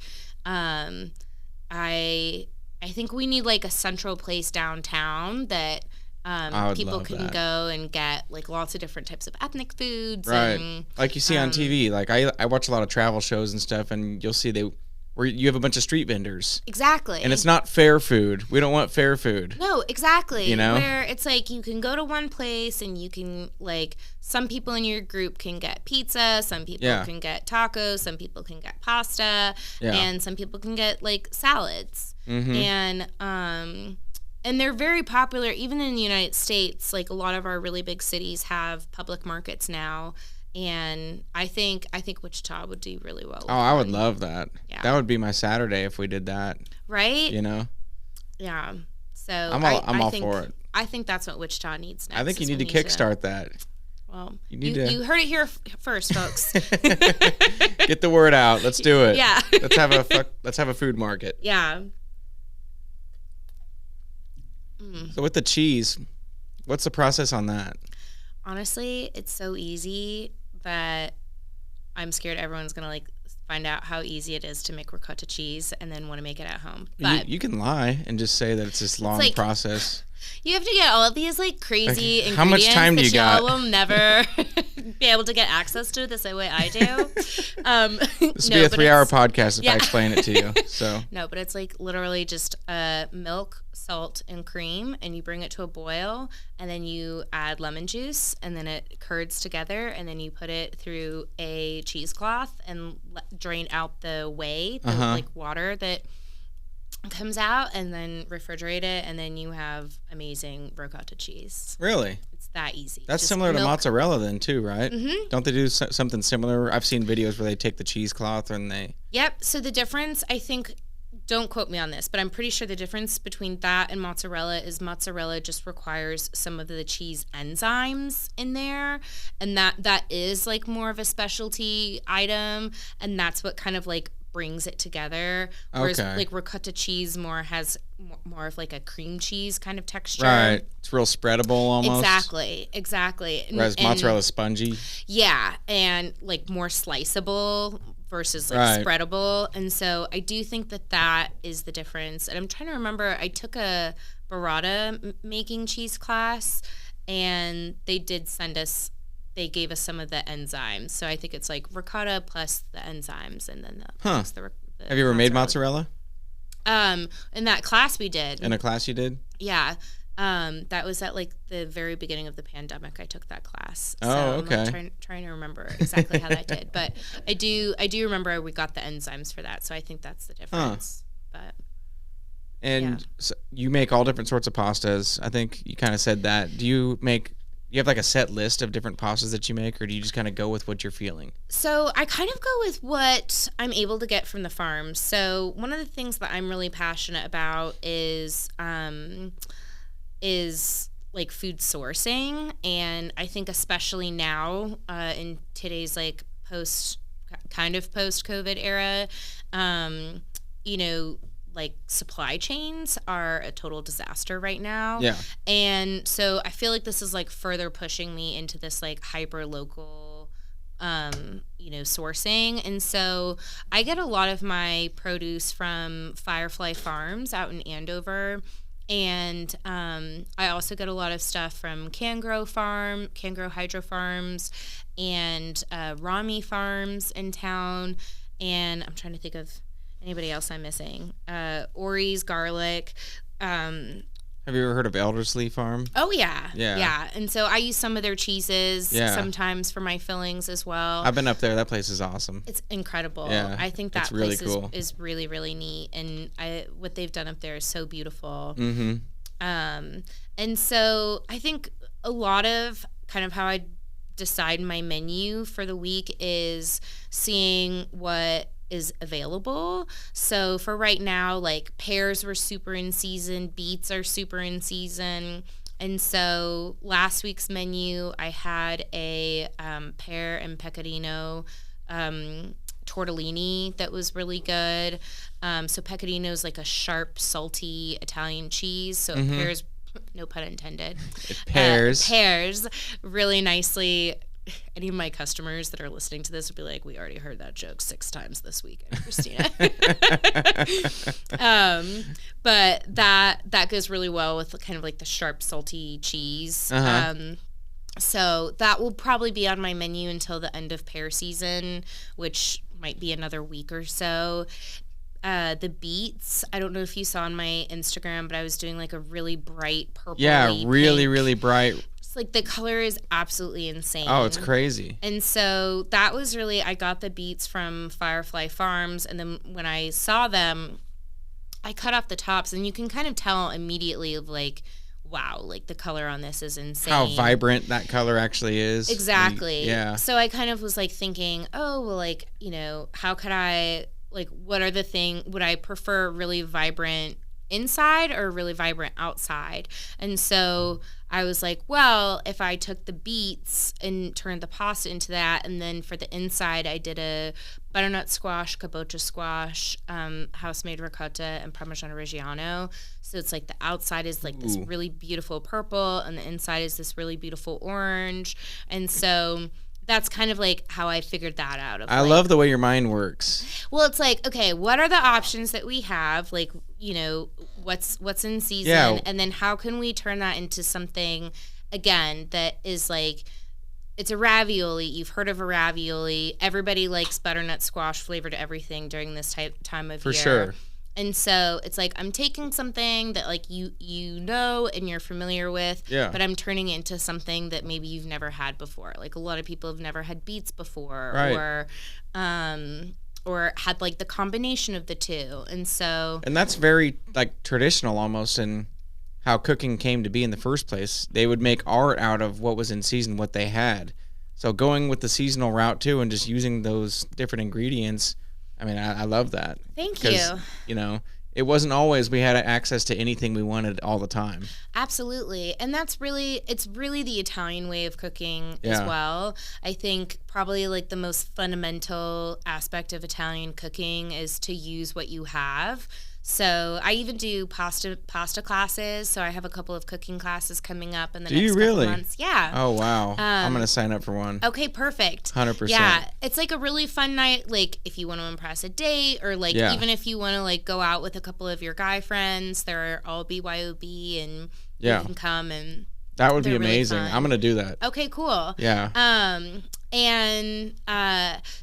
I think we need, like, a central place downtown that people can go and get, like, lots of different types of ethnic foods. Right. And, like you see on TV. Like, I watch a lot of travel shows and stuff, and you'll see where you have a bunch of street vendors. Exactly. And it's not fair food. We don't want fair food. No, exactly. You know? Where it's like you can go to one place and you can, like, some people in your group can get pizza, some people can get tacos, some people can get pasta, and some people can get, like, salads. And they're very popular even in the United States. Like, a lot of our really big cities have public markets now. And I think Wichita would do really well with I would love that. Yeah. That would be my Saturday if we did that. Right? You know? Yeah. So I'm all for it. I think that's what Wichita needs next. I think you need to kickstart that. Well, you heard it here first, folks. Get the word out. Let's do it. Yeah. Let's have a food market. Yeah. So with the cheese, what's the process on that? Honestly, it's so easy that I'm scared everyone's going to, like, find out how easy it is to make ricotta cheese and then want to make it at home. But you can lie and just say that it's this long process. You have to get all of these, like, crazy ingredients. How much time do you got? Will never be able to get access to the same way I do. This would be a 3-hour podcast if I explain it to you. So no, but it's, like, literally just milk, salt, and cream, and you bring it to a boil, and then you add lemon juice, and then it curds together, and then you put it through a cheesecloth and drain out the whey, the like water that comes out, and then refrigerate it, and then you have amazing ricotta cheese. Really? It's that easy. That's just similar to mozzarella then too, right? Don't they do something similar? I've seen videos where they take the cheesecloth and they... Yep. So the difference, I think, don't quote me on this, but I'm pretty sure the difference between that and mozzarella is mozzarella just requires some of the cheese enzymes in there, and that is, like, more of a specialty item, and that's what kind of, like, brings it together. Whereas like ricotta cheese has more of, like, a cream cheese kind of texture. Right. It's real spreadable almost. Exactly. Whereas mozzarella's spongy. Yeah, and, like, more sliceable versus, like, spreadable. And so I do think that is the difference. And I'm trying to remember, I took a burrata making cheese class, and they did they gave us some of the enzymes. So I think it's, like, ricotta plus the enzymes, and then plus the Have you ever made mozzarella? In that class we did. In a class you did? Yeah. That was at, like, the very beginning of the pandemic. I took that class. So okay. I'm, like, trying to remember exactly how that did, but I do remember we got the enzymes for that. So I think that's the difference. But so you make all different sorts of pastas. I think you kind of said that. Do you have, like, a set list of different pastas that you make, or do you just kind of go with what you're feeling? So I kind of go with what I'm able to get from the farm. So one of the things that I'm really passionate about is like, food sourcing, and I think especially now in today's, like, post-COVID era, you know, like supply chains are a total disaster right now. Yeah. And so I feel like this is like further pushing me into this like hyper local sourcing. And so I get a lot of my produce from Firefly Farms out in Andover. And I also get a lot of stuff from Can Grow Hydro Farms, and Rami Farms in town. And I'm trying to think of anybody else I'm missing. Ori's Garlic. Have you ever heard of Elderslie Farm? Oh, yeah. Yeah. Yeah. And so I use some of their cheeses sometimes for my fillings as well. I've been up there. That place is awesome. It's incredible. Yeah, I think that really place cool. is really, really neat. And what they've done up there is so beautiful. Mm-hmm. And so I think a lot of kind of how I decide my menu for the week is seeing what is available. So for right now, like pears were super in season, beets are super in season. And so last week's menu, I had a pear and pecorino tortellini that was really good. So pecorino is like a sharp, salty Italian cheese. So it pairs, no pun intended. It pairs. Pairs really nicely. Any of my customers that are listening to this would be like, we already heard that joke 6 times this weekend, Christina. But that goes really well with kind of like the sharp, salty cheese. So that will probably be on my menu until the end of pear season, which might be another week or so. The beets, I don't know if you saw on my Instagram, but I was doing like a really bright purple. Yeah, really, pink. really bright. It's like the color is absolutely insane. Oh, it's crazy. And so that was really, I got the beets from Firefly Farms, and then when I saw them, I cut off the tops, and you can kind of tell immediately of like, wow, like the color on this is insane. How vibrant that color actually is. Exactly. Yeah. So I kind of was like thinking, oh, well, like, how could I, like, what are the would I prefer really vibrant inside or really vibrant outside? And so I was like, well, if I took the beets and turned the pasta into that, and then for the inside I did a butternut squash, kabocha squash, house-made ricotta, and Parmesan Reggiano. So it's like the outside is like this really beautiful purple, and the inside is this really beautiful orange. And so that's kind of like how I figured that out. I love the way your mind works. Well, it's like, okay, what are the options that we have? Like, what's in season? Yeah. And then how can we turn that into something, again, that is like, it's a ravioli. You've heard of a ravioli. Everybody likes butternut squash flavored everything during this time of year. For sure. And so it's like I'm taking something that like you and you're familiar with, but I'm turning it into something that maybe you've never had before. Like a lot of people have never had beets before, right. or had like the combination of the two. And that's very like traditional almost in how cooking came to be in the first place. They would make art out of what was in season, what they had. So going with the seasonal route too, and just using those different ingredients. I mean, I love that. Thank you. It wasn't always we had access to anything we wanted all the time. Absolutely. And it's really the Italian way of cooking as well. I think probably like the most fundamental aspect of Italian cooking is to use what you have. So I even do pasta classes. So I have a couple of cooking classes coming up in the next couple months. Yeah. Oh, wow. I'm going to sign up for one. Okay, perfect. 100%. Yeah. It's like a really fun night, like if you want to impress a date or like even if you want to like go out with a couple of your guy friends, they're all BYOB and you can come and that would be amazing. Really I'm going to do that. Okay, cool. Yeah.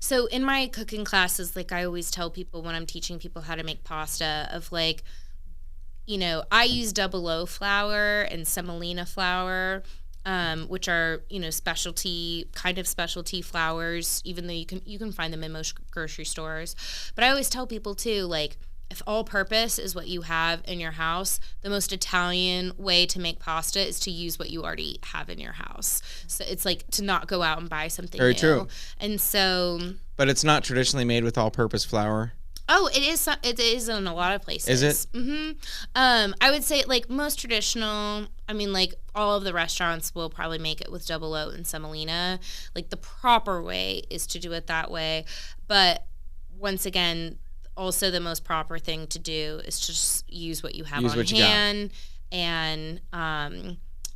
So in my cooking classes, like I always tell people when I'm teaching people how to make pasta of like, I use double O flour and semolina flour, which are, specialty flours, even though you can find them in most grocery stores. But I always tell people too, like, if all-purpose is what you have in your house, the most Italian way to make pasta is to use what you already have in your house. So it's like to not go out and buy something new. Very true. And so... But it's not traditionally made with all-purpose flour? Oh, it is. It is in a lot of places. Is it? Mm-hmm. I would say like most traditional. I mean, like all of the restaurants will probably make it with double O and semolina. Like the proper way is to do it that way. But once again, also the most proper thing to do is just use what you have Use on what you hand. And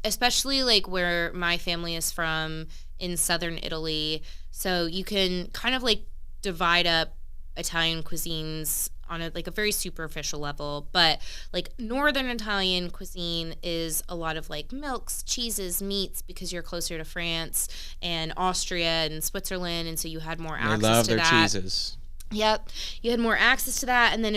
especially like where my family is from in southern Italy. So you can kind of like divide up Italian cuisines on a very superficial level, but like northern Italian cuisine is a lot of like milks, cheeses, meats, because you're closer to France and Austria and Switzerland, and so you had more access to that. They love their cheeses. Yep, you had more access to that, and then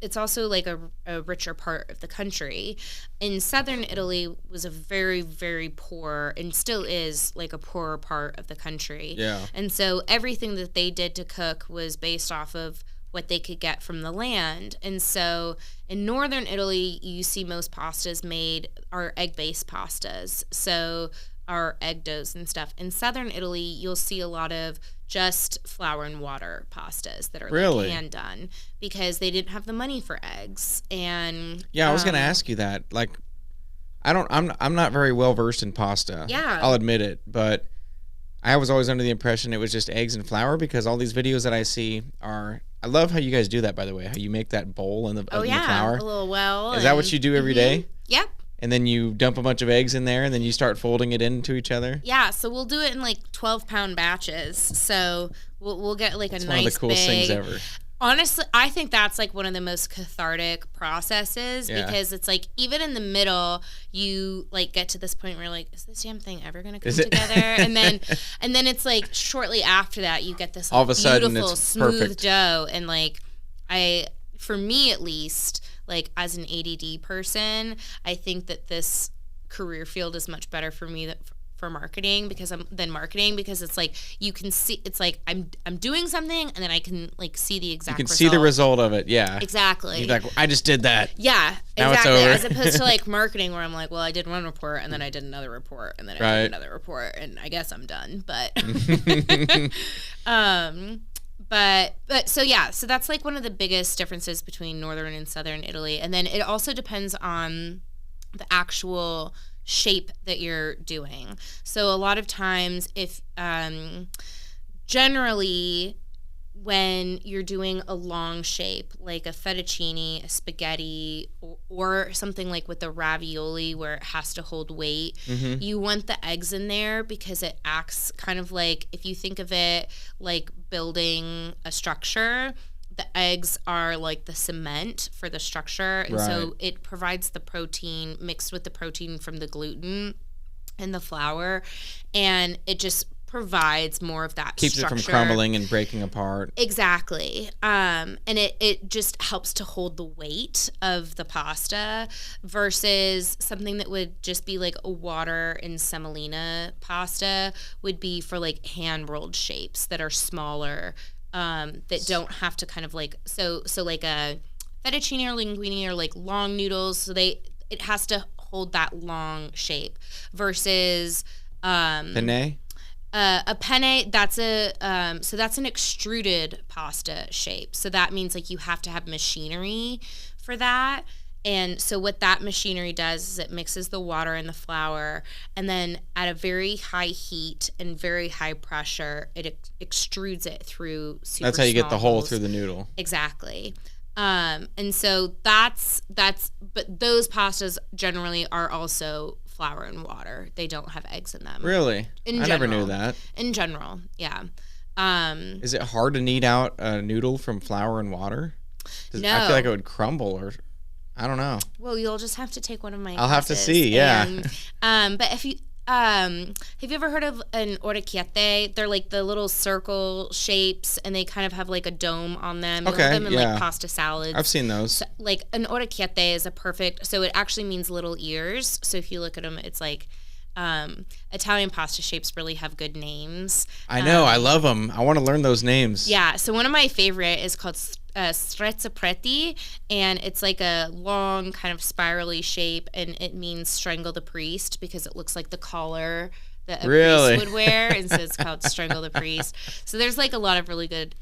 it's also like a richer part of the country. In southern Italy was a very, very poor, and still is like a poorer part of the country. Yeah. And so everything that they did to cook was based off of what they could get from the land. And so in northern Italy, you see most pastas made are egg-based pastas. So our egg doughs and stuff. In southern Italy, you'll see a lot of just flour and water pastas that are Really? like hand done, because they didn't have the money for eggs. And Yeah, I was going to ask you that. Like, I'm not very well versed in pasta. Yeah. I'll admit it, but I was always under the impression it was just eggs and flour, because all these videos that I see are. I love how you guys do that, by the way. How you make that bowl in the flour. A little well. Is that what you do every day? Yep. And then you dump a bunch of eggs in there, and then you start folding it into each other? Yeah, so we'll do it in like 12-pound batches. So we'll get like It's a one nice of the coolest big, things ever. Honestly, I think that's like one of the most cathartic processes, because it's like even in the middle, you like get to this point where you're like, is this damn thing ever gonna come together? and then it's like shortly after that, you get this like, all of a sudden beautiful it's smooth perfect dough, and like for me at least, like as an ADD person, I think that this career field is much better for me for marketing, because it's like you can see, it's like I'm doing something, and then I can like see the exact result. See the result of it. Yeah, exactly. You're like, I just did that. Yeah, now exactly. it's over. As opposed to like marketing, where I'm like, well, I did one report, and then I did another report, and then I did another report, and I guess I'm done. But but so yeah, so that's like one of the biggest differences between northern and southern Italy. And then it also depends on the actual shape that you're doing. So a lot of times, if generally when you're doing a long shape, like a fettuccine, a spaghetti, or something like with the ravioli where it has to hold weight, you want the eggs in there, because it acts kind of like, if you think of it like building a structure, the eggs are like the cement for the structure. And so it provides the protein mixed with the protein from the gluten and the flour, and it just provides more of that keeps structure. It from crumbling and breaking apart. Exactly. And it just helps to hold the weight of the pasta, versus something that would just be like a water and semolina pasta would be for like hand rolled shapes that are smaller, that don't have to kind of like, so like a fettuccine or linguine or like long noodles, so it has to hold that long shape, versus penne. A penne, that's that's an extruded pasta shape. So that means like you have to have machinery for that. And so what that machinery does is it mixes the water and the flour, and then at a very high heat and very high pressure, it extrudes it through super That's how you get the hole holes. through the noodle. Exactly. And so that's but those pastas generally are also flour and water. They don't have eggs in them. Really? I never knew that. In general, yeah. Is it hard to knead out a noodle from flour and water? No. I feel like it would crumble, or I don't know. Well, you'll just have to take one of my I'll have to classes. see, yeah. And, but if you have you ever heard of an orecchiette? They're like the little circle shapes, and they kind of have like a dome on them. Okay, You'll have them in yeah. like pasta salads. I've seen those. So, like an orecchiette is a perfect. So it actually means little ears. So if you look at them, it's like Italian pasta shapes really have good names. I know. I love them. I want to learn those names. Yeah. So one of my favorite is called strezzapreti, and it's like a long kind of spirally shape, and it means strangle the priest, because it looks like the collar that a priest would wear, and so it's called strangle the priest. So there's like a lot of really good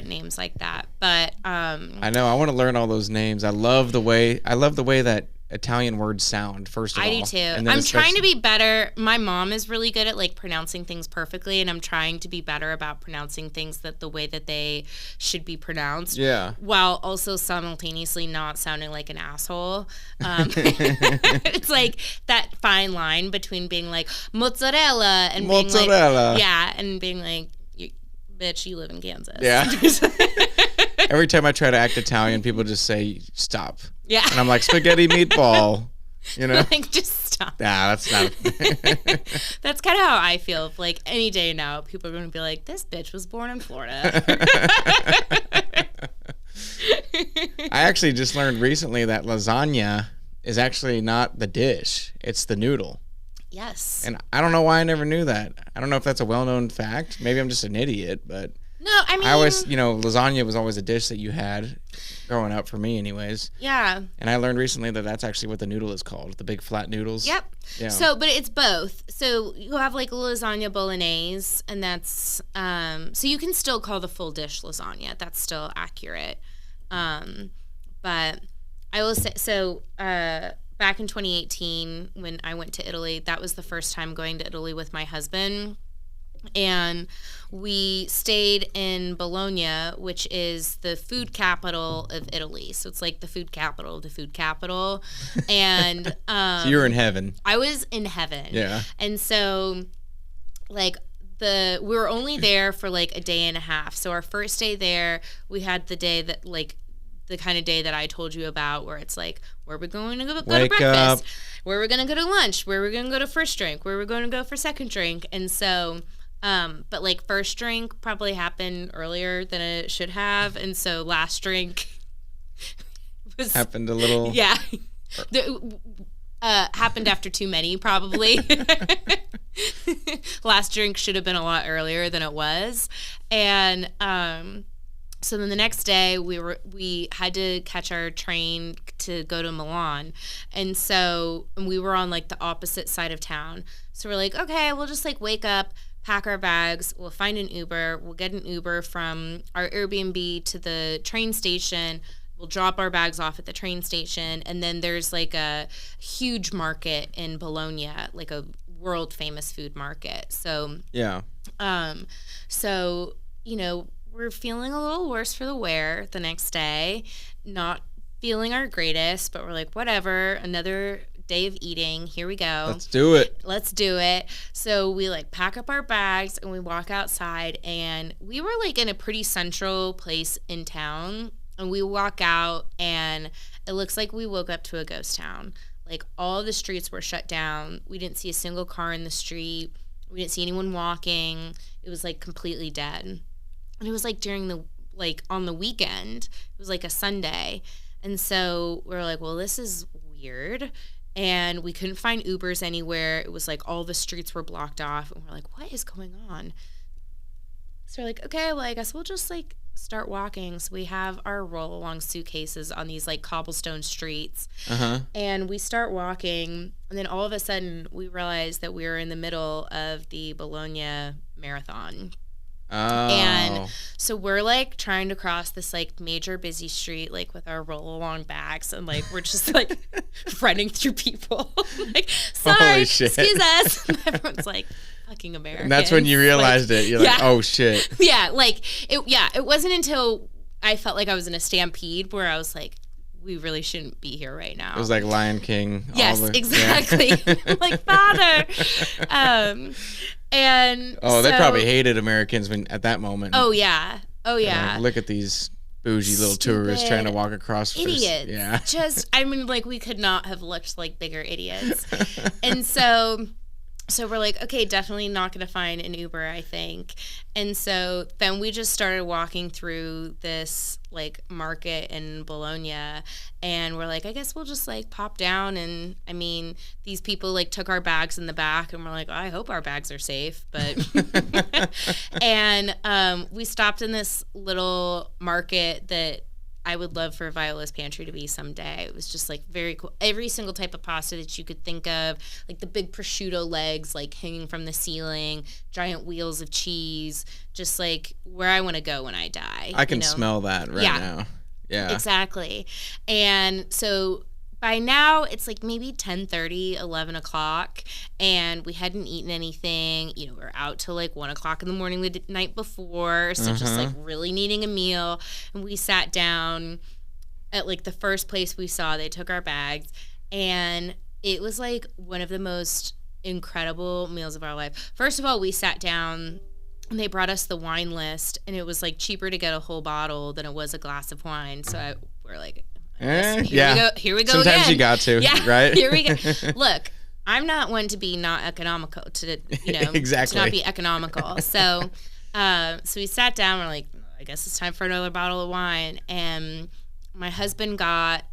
names like that. But I know. I want to learn all those names. I love the way that Italian words sound, first of all. I do too. And then I'm trying to be better. My mom is really good at like pronouncing things perfectly, and I'm trying to be better about pronouncing things the way that they should be pronounced. Yeah. While also simultaneously not sounding like an asshole. It's like that fine line between being like mozzarella and being like, yeah, and being like, bitch, you live in Kansas. Yeah. Every time I try to act Italian, people just say, stop. Yeah. And I'm like, spaghetti meatball. You know? Like, just stop. Nah, that's not. That's kind of how I feel. Like, any day now, people are going to be like, this bitch was born in Florida. I actually just learned recently that lasagna is actually not the dish. It's the noodle. Yes. And I don't know why I never knew that. I don't know if that's a well-known fact. Maybe I'm just an idiot, but no, I mean, I always, lasagna was always a dish that you had growing up for me anyways. Yeah. And I learned recently that that's actually what the noodle is called, the big flat noodles. Yep. Yeah. So, but it's both. So you have like lasagna bolognese, and that's, so you can still call the full dish lasagna. That's still accurate. But I will say, so, back in 2018, when I went to Italy, that was the first time going to Italy with my husband. And we stayed in Bologna, which is the food capital of Italy. So it's like the food capital of the food capital. And so you were in heaven. I was in heaven. Yeah. And so, like, we were only there for like a day and a half. So our first day there, we had the day that, like, the kind of day that I told you about, where it's like, where we're going to go to breakfast, up. where we're going to go to lunch, where we're going to go to first drink, where we're going to go for second drink. And so, but like first drink probably happened earlier than it should have. And so last drink happened a little. Yeah. Happened after too many, probably. Last drink should have been a lot earlier than it was. And, so then the next day we had to catch our train to go to Milan. And so we were on like the opposite side of town. So we're like, okay, we'll just like wake up, pack our bags, we'll find an Uber, we'll get an Uber from our Airbnb to the train station. We'll drop our bags off at the train station. And then there's like a huge market in Bologna, like a world famous food market. So, yeah. So, we're feeling a little worse for the wear the next day, not feeling our greatest, but we're like, whatever, another day of eating. Here we go. Let's do it. So we like pack up our bags and we walk outside, and we were like in a pretty central place in town, and we walk out and it looks like we woke up to a ghost town. Like all the streets were shut down. We didn't see a single car in the street. We didn't see anyone walking. It was like completely dead. And it was like on the weekend. It was like a Sunday. And so we're like, well, this is weird. And we couldn't find Ubers anywhere. It was like all the streets were blocked off. And we're like, what is going on? So we're like, okay, well, I guess we'll just like start walking. So we have our roll along suitcases on these like cobblestone streets. Uh-huh. And we start walking. And then all of a sudden we realize that we're in the middle of the Bologna Marathon. Oh. And so we're like trying to cross this like major busy street, like with our roll along bags, and like we're just like running through people. Like, sorry, excuse us. And everyone's like, fucking Americans. And that's when you realized it. You're like, oh shit. Yeah, like it wasn't until I felt like I was in a stampede where I was like, we really shouldn't be here right now. It was like Lion King. Yes, exactly. Yeah. Like, Father. And they probably hated Americans at that moment. Oh yeah. Like, look at these bougie little tourists trying to walk across. Idiots. Yeah. Like we could not have looked like bigger idiots. And so we're like, okay, definitely not going to find an Uber, I think. And so then we just started walking through this like market in Bologna, and we're like, I guess we'll just like pop down. And I mean, these people like took our bags in the back, and we're like, I hope our bags are safe. But and we stopped in this little market that I would love for VIOLA'S Pantry to be someday. It was just like very cool. Every single type of pasta that you could think of, like the big prosciutto legs like hanging from the ceiling, giant wheels of cheese, just like where I want to go when I die. I can smell that right now. Yeah. Exactly. And so by now it's like maybe 10:30, 11 o'clock, and we hadn't eaten anything. You know, we were out till like 1 o'clock in the morning the night before, so just like really needing a meal. And we sat down at like the first place we saw. They took our bags, and it was like one of the most incredible meals of our life. First of all, we sat down and they brought us the wine list, and it was like cheaper to get a whole bottle than it was a glass of wine. So we're like, here we go Sometimes again. You got to, right? Here we go. Look, I'm not one to be not economical, to exactly. to not be economical. So we sat down. We're like, I guess it's time for another bottle of wine. And my husband got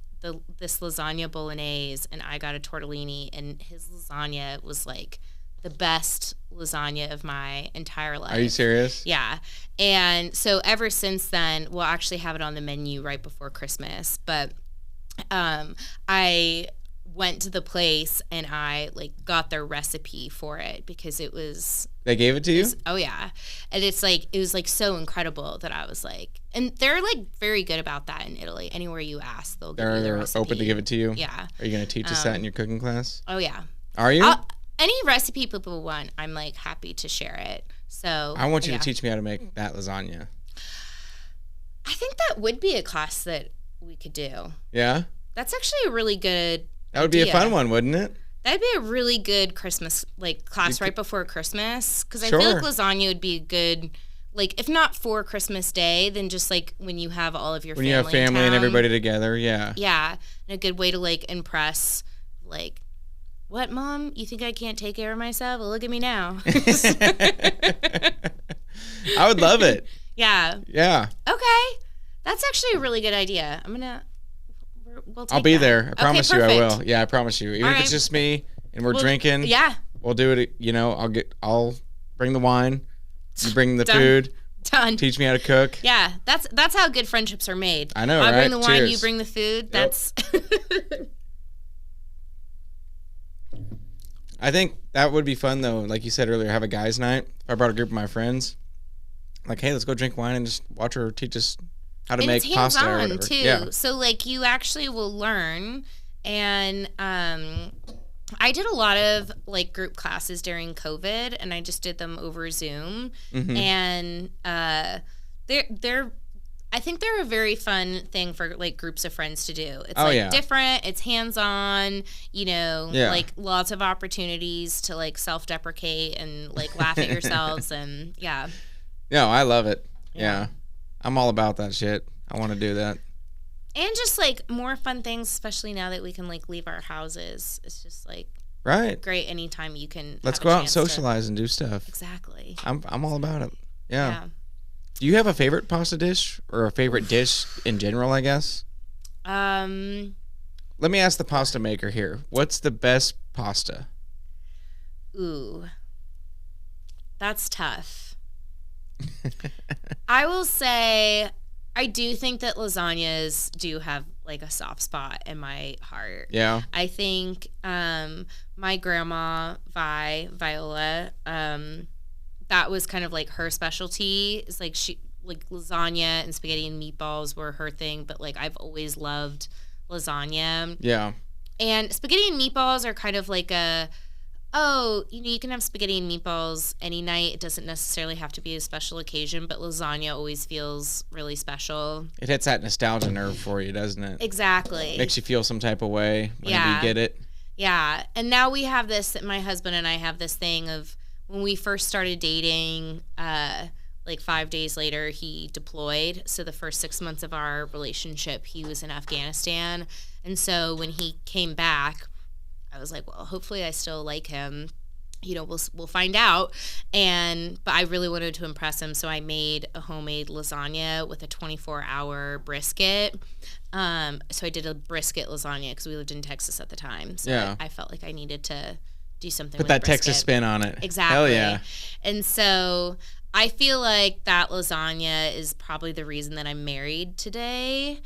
this lasagna bolognese, and I got a tortellini. And his lasagna was like the best lasagna of my entire life. Are you serious? Yeah. And so ever since then, we'll actually have it on the menu right before Christmas. But I went to the place and I like got their recipe for it because it was... They gave it to you? Oh, yeah. And it was like so incredible that I was like... And they're like very good about that in Italy. Anywhere you ask, they'll give you the recipe. They're open to give it to you? Yeah. Are you going to teach us that in your cooking class? Oh, yeah. Are you? Any recipe people want, I'm like happy to share it. So I want you to teach me how to make that lasagna. I think that would be a class that we could do. Yeah? That's actually a really good That would be a fun one, wouldn't it? That'd be a really good Christmas class right before Christmas, because I feel like lasagna would be a good, like, if not for Christmas Day, then just like when you have all of your family. When you have family and everybody together, yeah. Yeah, and a good way to like impress, like, what, Mom? You think I can't take care of myself? Well, look at me now. I would love it. Yeah. Yeah. Okay, that's actually a really good idea. I'll be there. I promise you I will. Yeah, I promise you. Even if it's just me and we're drinking. Yeah. We'll do it, I'll bring the wine. You bring the food. Done. Teach me how to cook. Yeah. That's how good friendships are made. I know, right? I bring the wine, Cheers. you bring the food. Yep. That's I think that would be fun though. Like you said earlier, have a guys' night. If I brought a group of my friends, like, hey, let's go drink wine and just watch her teach us how to make pasta or whatever. Too. Yeah. So like you actually will learn. And I did a lot of like group classes during COVID, and I just did them over Zoom. Mm-hmm. And I think they're a very fun thing for like groups of friends to do. It's different, it's hands-on, like lots of opportunities to like self-deprecate and like laugh at yourselves and yeah. No, I love it. Yeah. I'm all about that shit. I want to do that. And just like more fun things, especially now that we can like leave our houses. It's just like great anytime you can. Let's go out and socialize and do stuff. Exactly. I'm all about it. Yeah. Do you have a favorite pasta dish or a favorite dish in general, I guess? Let me ask the pasta maker here. What's the best pasta? Ooh. That's tough. I will say I do think that lasagnas do have like a soft spot in my heart. Yeah. I think my grandma Viola, that was kind of like her specialty. It's like she like lasagna and spaghetti and meatballs were her thing, but like I've always loved lasagna. Yeah. And spaghetti and meatballs are kind of like you can have spaghetti and meatballs any night. It doesn't necessarily have to be a special occasion, but lasagna always feels really special. It hits that nostalgia nerve for you, doesn't it? Exactly. Makes you feel some type of way whenever you get it. Yeah. And now we have this, my husband and I have this thing of when we first started dating, like 5 days later, he deployed. So the first 6 months of our relationship, he was in Afghanistan. And so when he came back, I was like, well, hopefully I still like him. We'll find out. But I really wanted to impress him, so I made a homemade lasagna with a 24-hour brisket. So I did a brisket lasagna because we lived in Texas at the time. So I felt like I needed to do something with that brisket. Texas spin on it. Exactly. Hell yeah. And so I feel like that lasagna is probably the reason that I'm married today.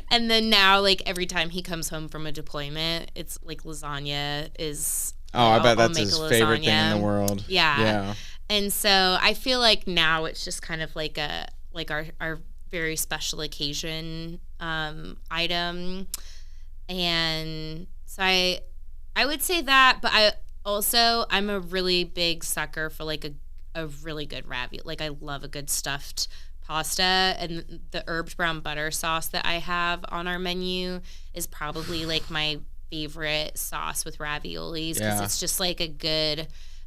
And then now, like, every time he comes home from a deployment, it's like lasagna is... I bet that's his favorite thing in the world. Yeah. And so I feel like now it's just kind of like our very special occasion item. And so I would say that, but I'm a really big sucker for like a really good ravioli. Like I love a good stuffed pasta, and the herbed brown butter sauce that I have on our menu is probably like my favorite sauce with raviolis, because it's just like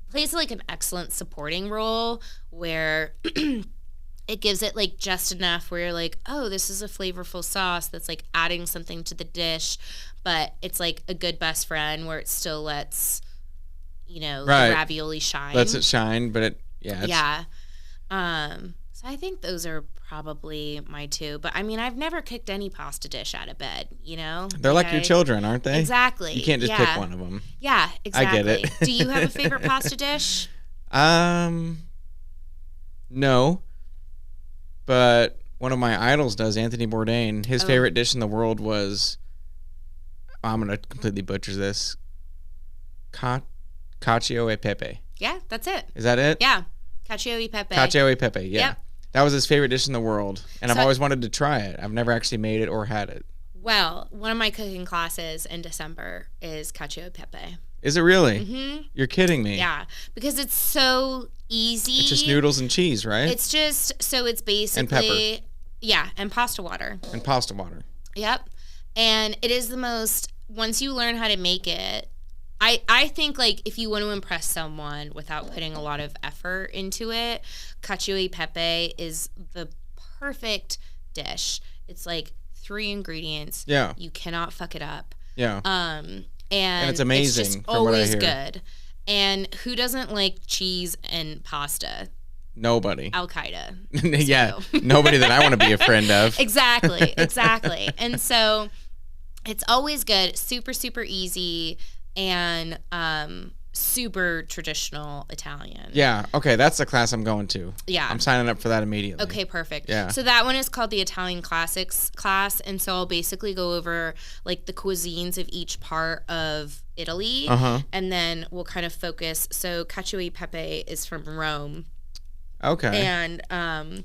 plays like an excellent supporting role where it gives it like just enough where you're like, oh, this is a flavorful sauce that's like adding something to the dish, but it's like a good best friend where it still lets, the ravioli shine. Lets it shine, but So I think those are probably my two. But I mean, I've never cooked any pasta dish out of bed, They're like your children, aren't they? Exactly. You can't just pick one of them. Yeah, exactly. I get it. Do you have a favorite pasta dish? No. But one of my idols does, Anthony Bourdain. His favorite dish in the world was, I'm going to completely butcher this, cacio e pepe. Yeah, that's it. Is that it? Yeah. Cacio e pepe. Cacio e pepe, yeah. Yep. That was his favorite dish in the world, and I've always wanted to try it. I've never actually made it or had it. Well, one of my cooking classes in December is cacio e pepe. Is it really? Mm-hmm. You're kidding me. Yeah, because it's so easy. It's just noodles and cheese, right? It's basically... And pepper. Yeah, and pasta water. And pasta water. Yep. And it is the most... Once you learn how to make it... I think, like, if you want to impress someone without putting a lot of effort into it, cacio e pepe is the perfect dish. It's, like, 3 ingredients. Yeah. You cannot fuck it up. Yeah. And it's amazing. It's just always good. And who doesn't like cheese and pasta? Nobody. Al Qaeda. Yeah. Nobody that I want to be a friend of. Exactly. And so it's always good. Super, super easy. And super traditional Italian. Yeah. Okay. That's the class I'm going to. Yeah. I'm signing up for that immediately. Okay, perfect. Yeah. So that one is called the Italian Classics class. And so I'll basically go over like the cuisines of each part of Italy. Uh-huh. And then we'll kind of focus. So cacio e pepe is from Rome. Okay. And I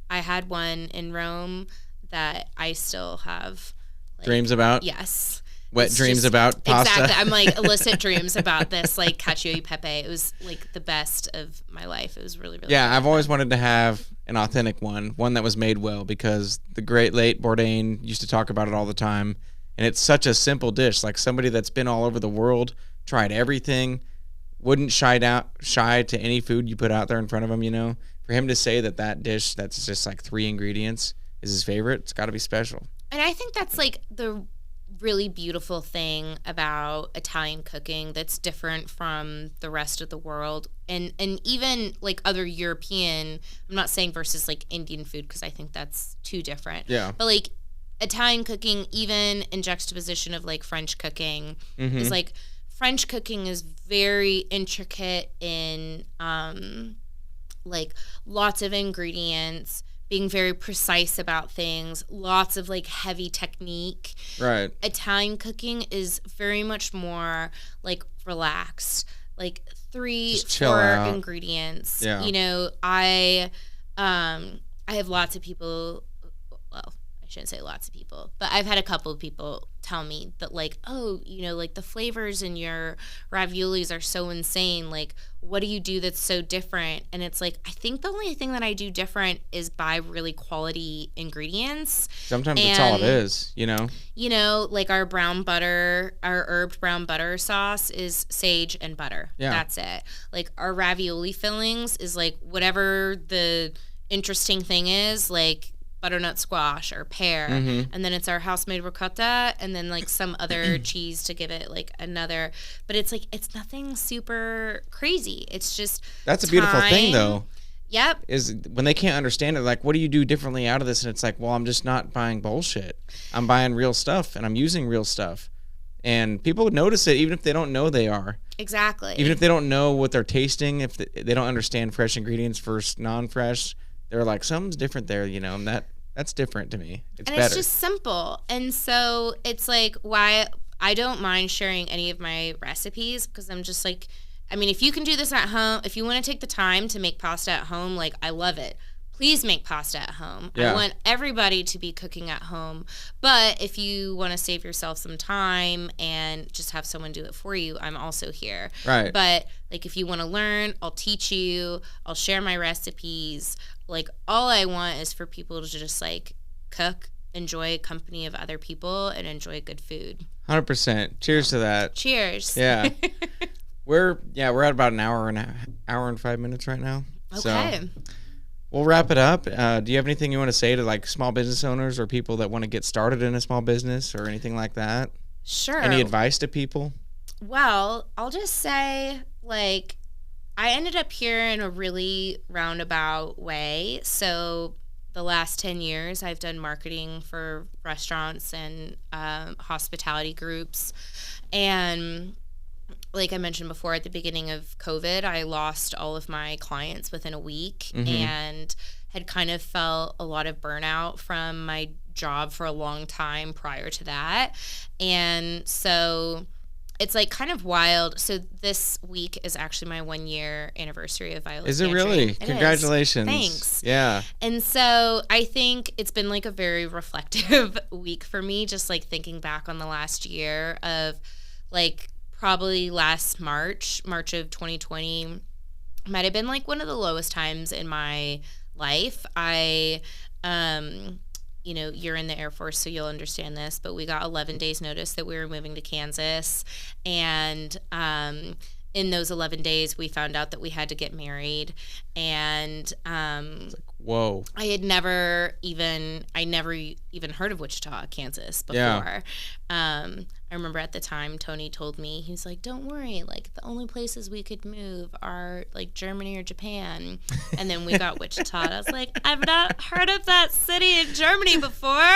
had one in Rome that I still have dreams about? Yes. Wet dreams about pasta? Exactly. I'm like illicit dreams about this, like cacio e pepe. It was like the best of my life. It was really, really good. I've always wanted to have an authentic one that was made well, because the great late Bourdain used to talk about it all the time. And it's such a simple dish. Like somebody that's been all over the world, tried everything, wouldn't shy to any food you put out there in front of him, For him to say that dish that's just like 3 ingredients is his favorite, it's got to be special. And I think that's like the really beautiful thing about Italian cooking that's different from the rest of the world, and even like other European, I'm not saying versus like Indian food, because I think that's too different. Yeah. But like Italian cooking, even in juxtaposition of like French cooking, is like French cooking is very intricate in like lots of ingredients, being very precise about things, lots of like heavy technique. Right. Italian cooking is very much more like relaxed, like 3-4 ingredients. Yeah. I have lots of people, well, I shouldn't say lots of people, but I've had a couple of people tell me that like, oh, like the flavors in your raviolis are so insane. Like, what do you do that's so different? And it's like, I think the only thing that I do different is buy really quality ingredients. Sometimes that's all it is, like our herbed brown butter sauce is sage and butter. Yeah. That's it. Like our ravioli fillings is like whatever the interesting thing is, like butternut squash or pear, and then it's our house-made ricotta, and then like some other cheese to give it like another. But it's like it's nothing super crazy. It's just that's a beautiful thing, though. Yep. Is when they can't understand it, like, what do you do differently out of this? And it's like, well, I'm just not buying bullshit. I'm buying real stuff, and I'm using real stuff, and people would notice it even if they don't know they are. Exactly. Even if they don't know what they're tasting, if they don't understand fresh ingredients versus non-fresh. They're like, something's different there, and that's different to me. It's better. It's just simple. And so it's like why I don't mind sharing any of my recipes, because I'm just like, I mean, if you can do this at home, if you want to take the time to make pasta at home, like I love it. please make pasta at home. Yeah. I want everybody to be cooking at home. But if you want to save yourself some time and just have someone do it for you, I'm also here. Right. But like if you want to learn, I'll teach you. I'll share my recipes. Like all I want is for people to just like cook, enjoy company of other people, and enjoy good food. 100%. Cheers to that. Cheers. Yeah. We're at about an hour and 5 minutes right now. Okay. So we'll wrap it up. Do you have anything you want to say to like small business owners or people that want to get started in a small business or anything like that? Sure. Any advice to people? Well, I'll just say, like, I ended up here in a really roundabout way. So the last 10 years, I've done marketing for restaurants and hospitality groups. And like I mentioned before, at the beginning of COVID, I lost all of my clients within a week and had kind of felt a lot of burnout from my job for a long time prior to that. And so it's like kind of wild. So this week is actually my 1 year anniversary of VIOLA'S. Is it really? Congratulations. Thanks. Yeah. And so I think it's been like a very reflective week for me, just like thinking back on the last year of like probably last March of 2020 might have been like one of the lowest times in my life. I, you're in the Air Force, so you'll understand this, but we got 11 days notice that we were moving to Kansas. And in those 11 days, we found out that we had to get married. And It's like, whoa. I never even heard of Wichita, Kansas before. Yeah. I remember at the time Tony told me, he was like, don't worry, like the only places we could move are like Germany or Japan. And then we got Wichita. And I was like, I've not heard of that city in Germany before.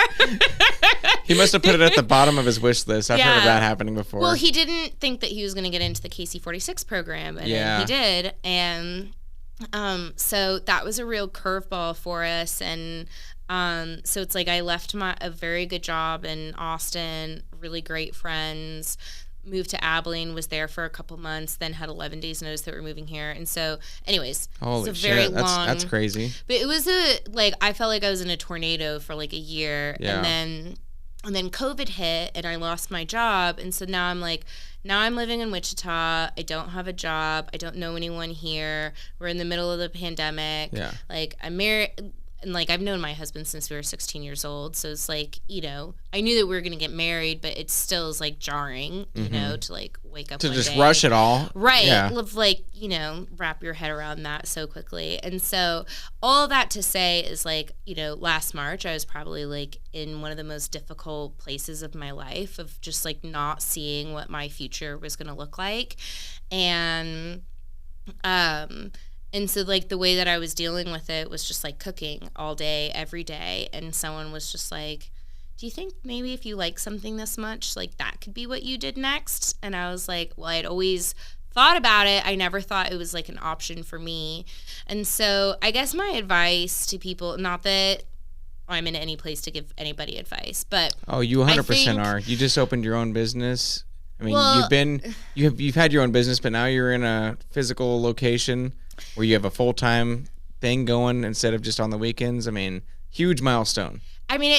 He must have put it at the bottom of his wish list. I've heard of that happening before. Well, he didn't think that he was going to get into the KC-46 program, and then he did. And so that was a real curveball for us. And so it's like I left a very good job in Austin, really great friends, moved to Abilene, was there for a couple months, then had 11 days notice that we're moving here. And so anyways, holy it's a very shit, that's crazy. But it was I felt like I was in a tornado for like a year. Yeah. And then COVID hit and I lost my job. And so now I'm living in Wichita. I don't have a job. I don't know anyone here. We're in the middle of the pandemic. Yeah. Like I'm married. And like I've known my husband since we were 16 years old, so it's like, I knew that we were gonna get married, but it still is like jarring, to like wake up to one just day. rush it all, right? Yeah. Like wrap your head around that so quickly. And so all that to say is like, last March I was probably like in one of the most difficult places of my life of just like not seeing what my future was gonna look like, and so, like, the way that I was dealing with it was just, like, cooking all day, every day. And someone was just like, do you think maybe if you like something this much, like, that could be what you did next? And I was like, well, I'd always thought about it. I never thought it was, like, an option for me. And so I guess my advice to people, not that I'm in any place to give anybody advice, but oh, you 100% are. You just opened your own business. I mean, well, you've had your own business, but now you're in a physical location where you have a full-time thing going instead of just on the weekends. I mean, huge milestone. I mean,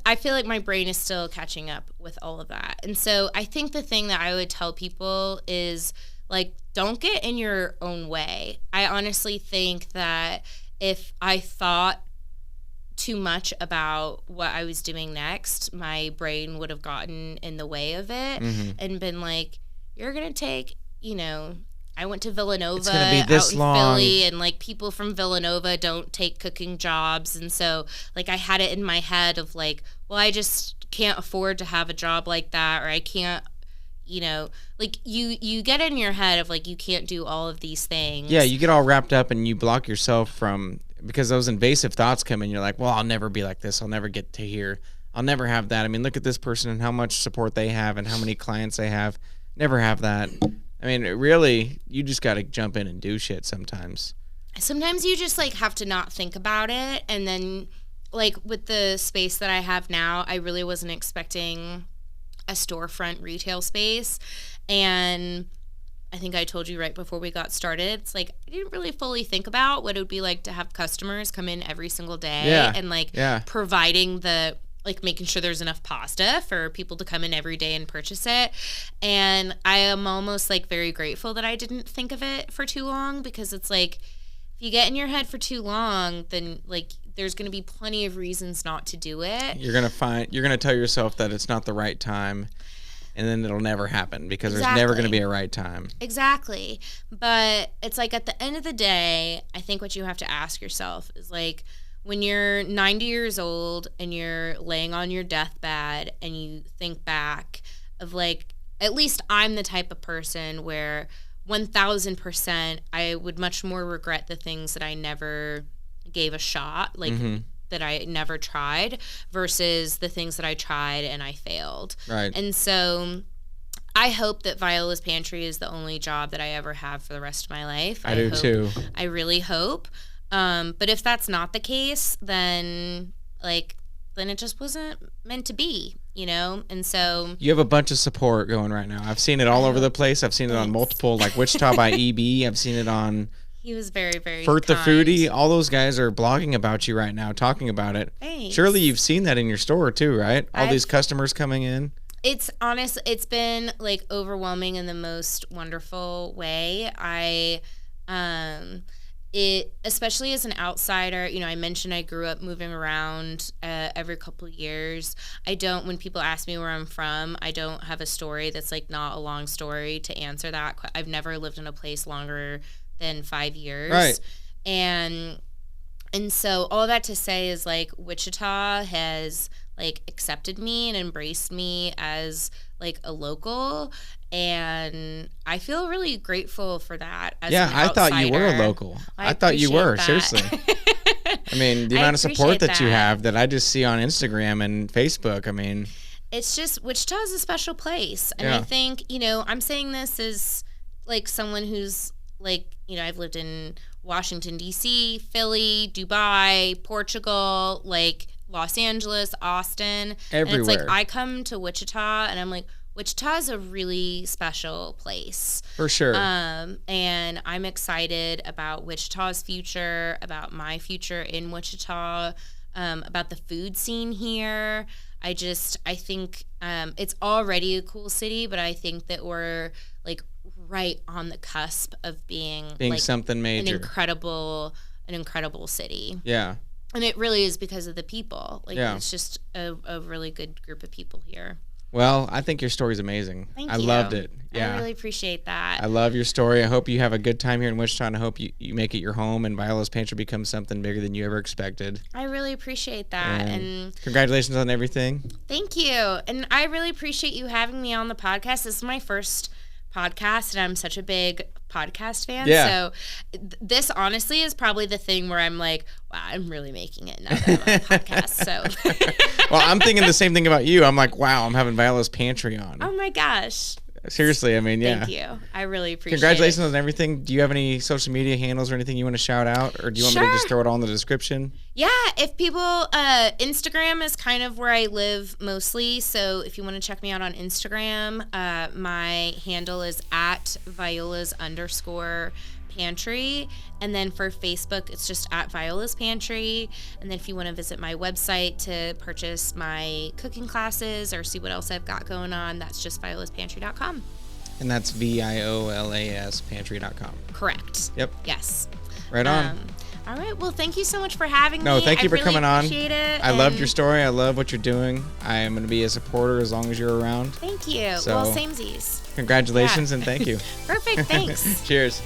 I feel like my brain is still catching up with all of that. And so I think the thing that I would tell people is, like, don't get in your own way. I honestly think that if I thought too much about what I was doing next, my brain would have gotten in the way of it and been like, you're going to take, I went to Villanova out in Philly, and like people from Villanova don't take cooking jobs. And so like I had it in my head of like, well, I just can't afford to have a job like that, or I can't, like you get in your head of like you can't do all of these things. Yeah, you get all wrapped up and you block yourself from, because those invasive thoughts come in. You're like, well, I'll never be like this. I'll never get to here. I'll never have that. I mean, look at this person and how much support they have and how many clients they have. Never have that. I mean, really, you just got to jump in and do shit sometimes. Sometimes you just, like, have to not think about it. And then, like, with the space that I have now, I really wasn't expecting a storefront retail space. And I think I told you right before we got started, it's like I didn't really fully think about what it would be like to have customers come in every single day and like providing the, like making sure there's enough pasta for people to come in every day and purchase it. And I am almost like very grateful that I didn't think of it for too long, because it's like if you get in your head for too long, then like there's going to be plenty of reasons not to do it. You're going to tell yourself that it's not the right time, and then it'll never happen because there's never going to be a right time. Exactly. But it's like at the end of the day, I think what you have to ask yourself is like, when you're 90 years old and you're laying on your deathbed and you think back of like, at least I'm the type of person where 1000% I would much more regret the things that I never gave a shot, like that I never tried, versus the things that I tried and I failed. Right. And so I hope that Viola's Pantry is the only job that I ever have for the rest of my life. I do too. I really hope. But if that's not the case, then it just wasn't meant to be, you know? And so you have a bunch of support going right now. I've seen it all over the place. I've seen it on multiple, like Wichita by EB. I've seen it on He was very, very Fert the kind. Foodie. All those guys are blogging about you right now, talking about it. Thanks. Surely you've seen that in your store too, right? All these customers coming in. It's honest. It's been like overwhelming in the most wonderful way. Especially as an outsider, you know, I mentioned I grew up moving around every couple of years. When people ask me where I'm from, I don't have a story that's like not a long story to answer that. I've never lived in a place longer than 5 years. Right. And so all that to say is like Wichita has like accepted me and embraced me as like a local, and I feel really grateful for that. As an I thought you were a outsider. local. I thought you were, seriously. I mean, the amount of support that you have that I just see on Instagram and Facebook, I mean, it's just, Wichita is a special place. And I think, you know, I'm saying this as like someone who's like, you know, I've lived in Washington, D.C., Philly, Dubai, Portugal, like Los Angeles, Austin. Everywhere. And it's like I come to Wichita and I'm like, Wichita is a really special place. For sure. And I'm excited about Wichita's future, about my future in Wichita, about the food scene here. I think it's already a cool city, but I think that we're like right on the cusp of being like something major. An incredible city. Yeah. And it really is because of the people. Like it's just a really good group of people here. Well, I think your story's amazing. Thank I you. loved it. Yeah. I really appreciate that. I love your story. I hope you have a good time here in Wichita, and I hope you make it your home and Viola's Pantry becomes something bigger than you ever expected. I really appreciate that. And congratulations on everything. Thank you. And I really appreciate you having me on the podcast. This is my first podcast, and I'm such a big podcast fan. Yeah. So this honestly is probably the thing where I'm like, wow, I'm really making it now that I'm on a podcast. So well, I'm thinking the same thing about you. I'm like, wow, I'm having Viola's Pantry on. Oh my gosh. Seriously, I mean, yeah. Thank you. I really appreciate Congratulations it. on everything. Do you have any social media handles or anything you want to shout out? Or do you want me to just throw it all in the description? Yeah, if people, Instagram is kind of where I live mostly. So if you want to check me out on Instagram, my handle is at @Viola's_Pantry. And then for Facebook, it's just at Viola's Pantry. And then if you want to visit my website to purchase my cooking classes or see what else I've got going on, that's just violaspantry.com. And that's VIOLA'S Pantry.com. Correct. Yep. Yes. Right on. All right. Well, thank you so much for having me. No, thank you for really coming on. Appreciate it. I loved your story. I love what you're doing. I am going to be a supporter as long as you're around. Thank you. So, well, samesies. Congratulations and thank you. Perfect. Thanks. Cheers.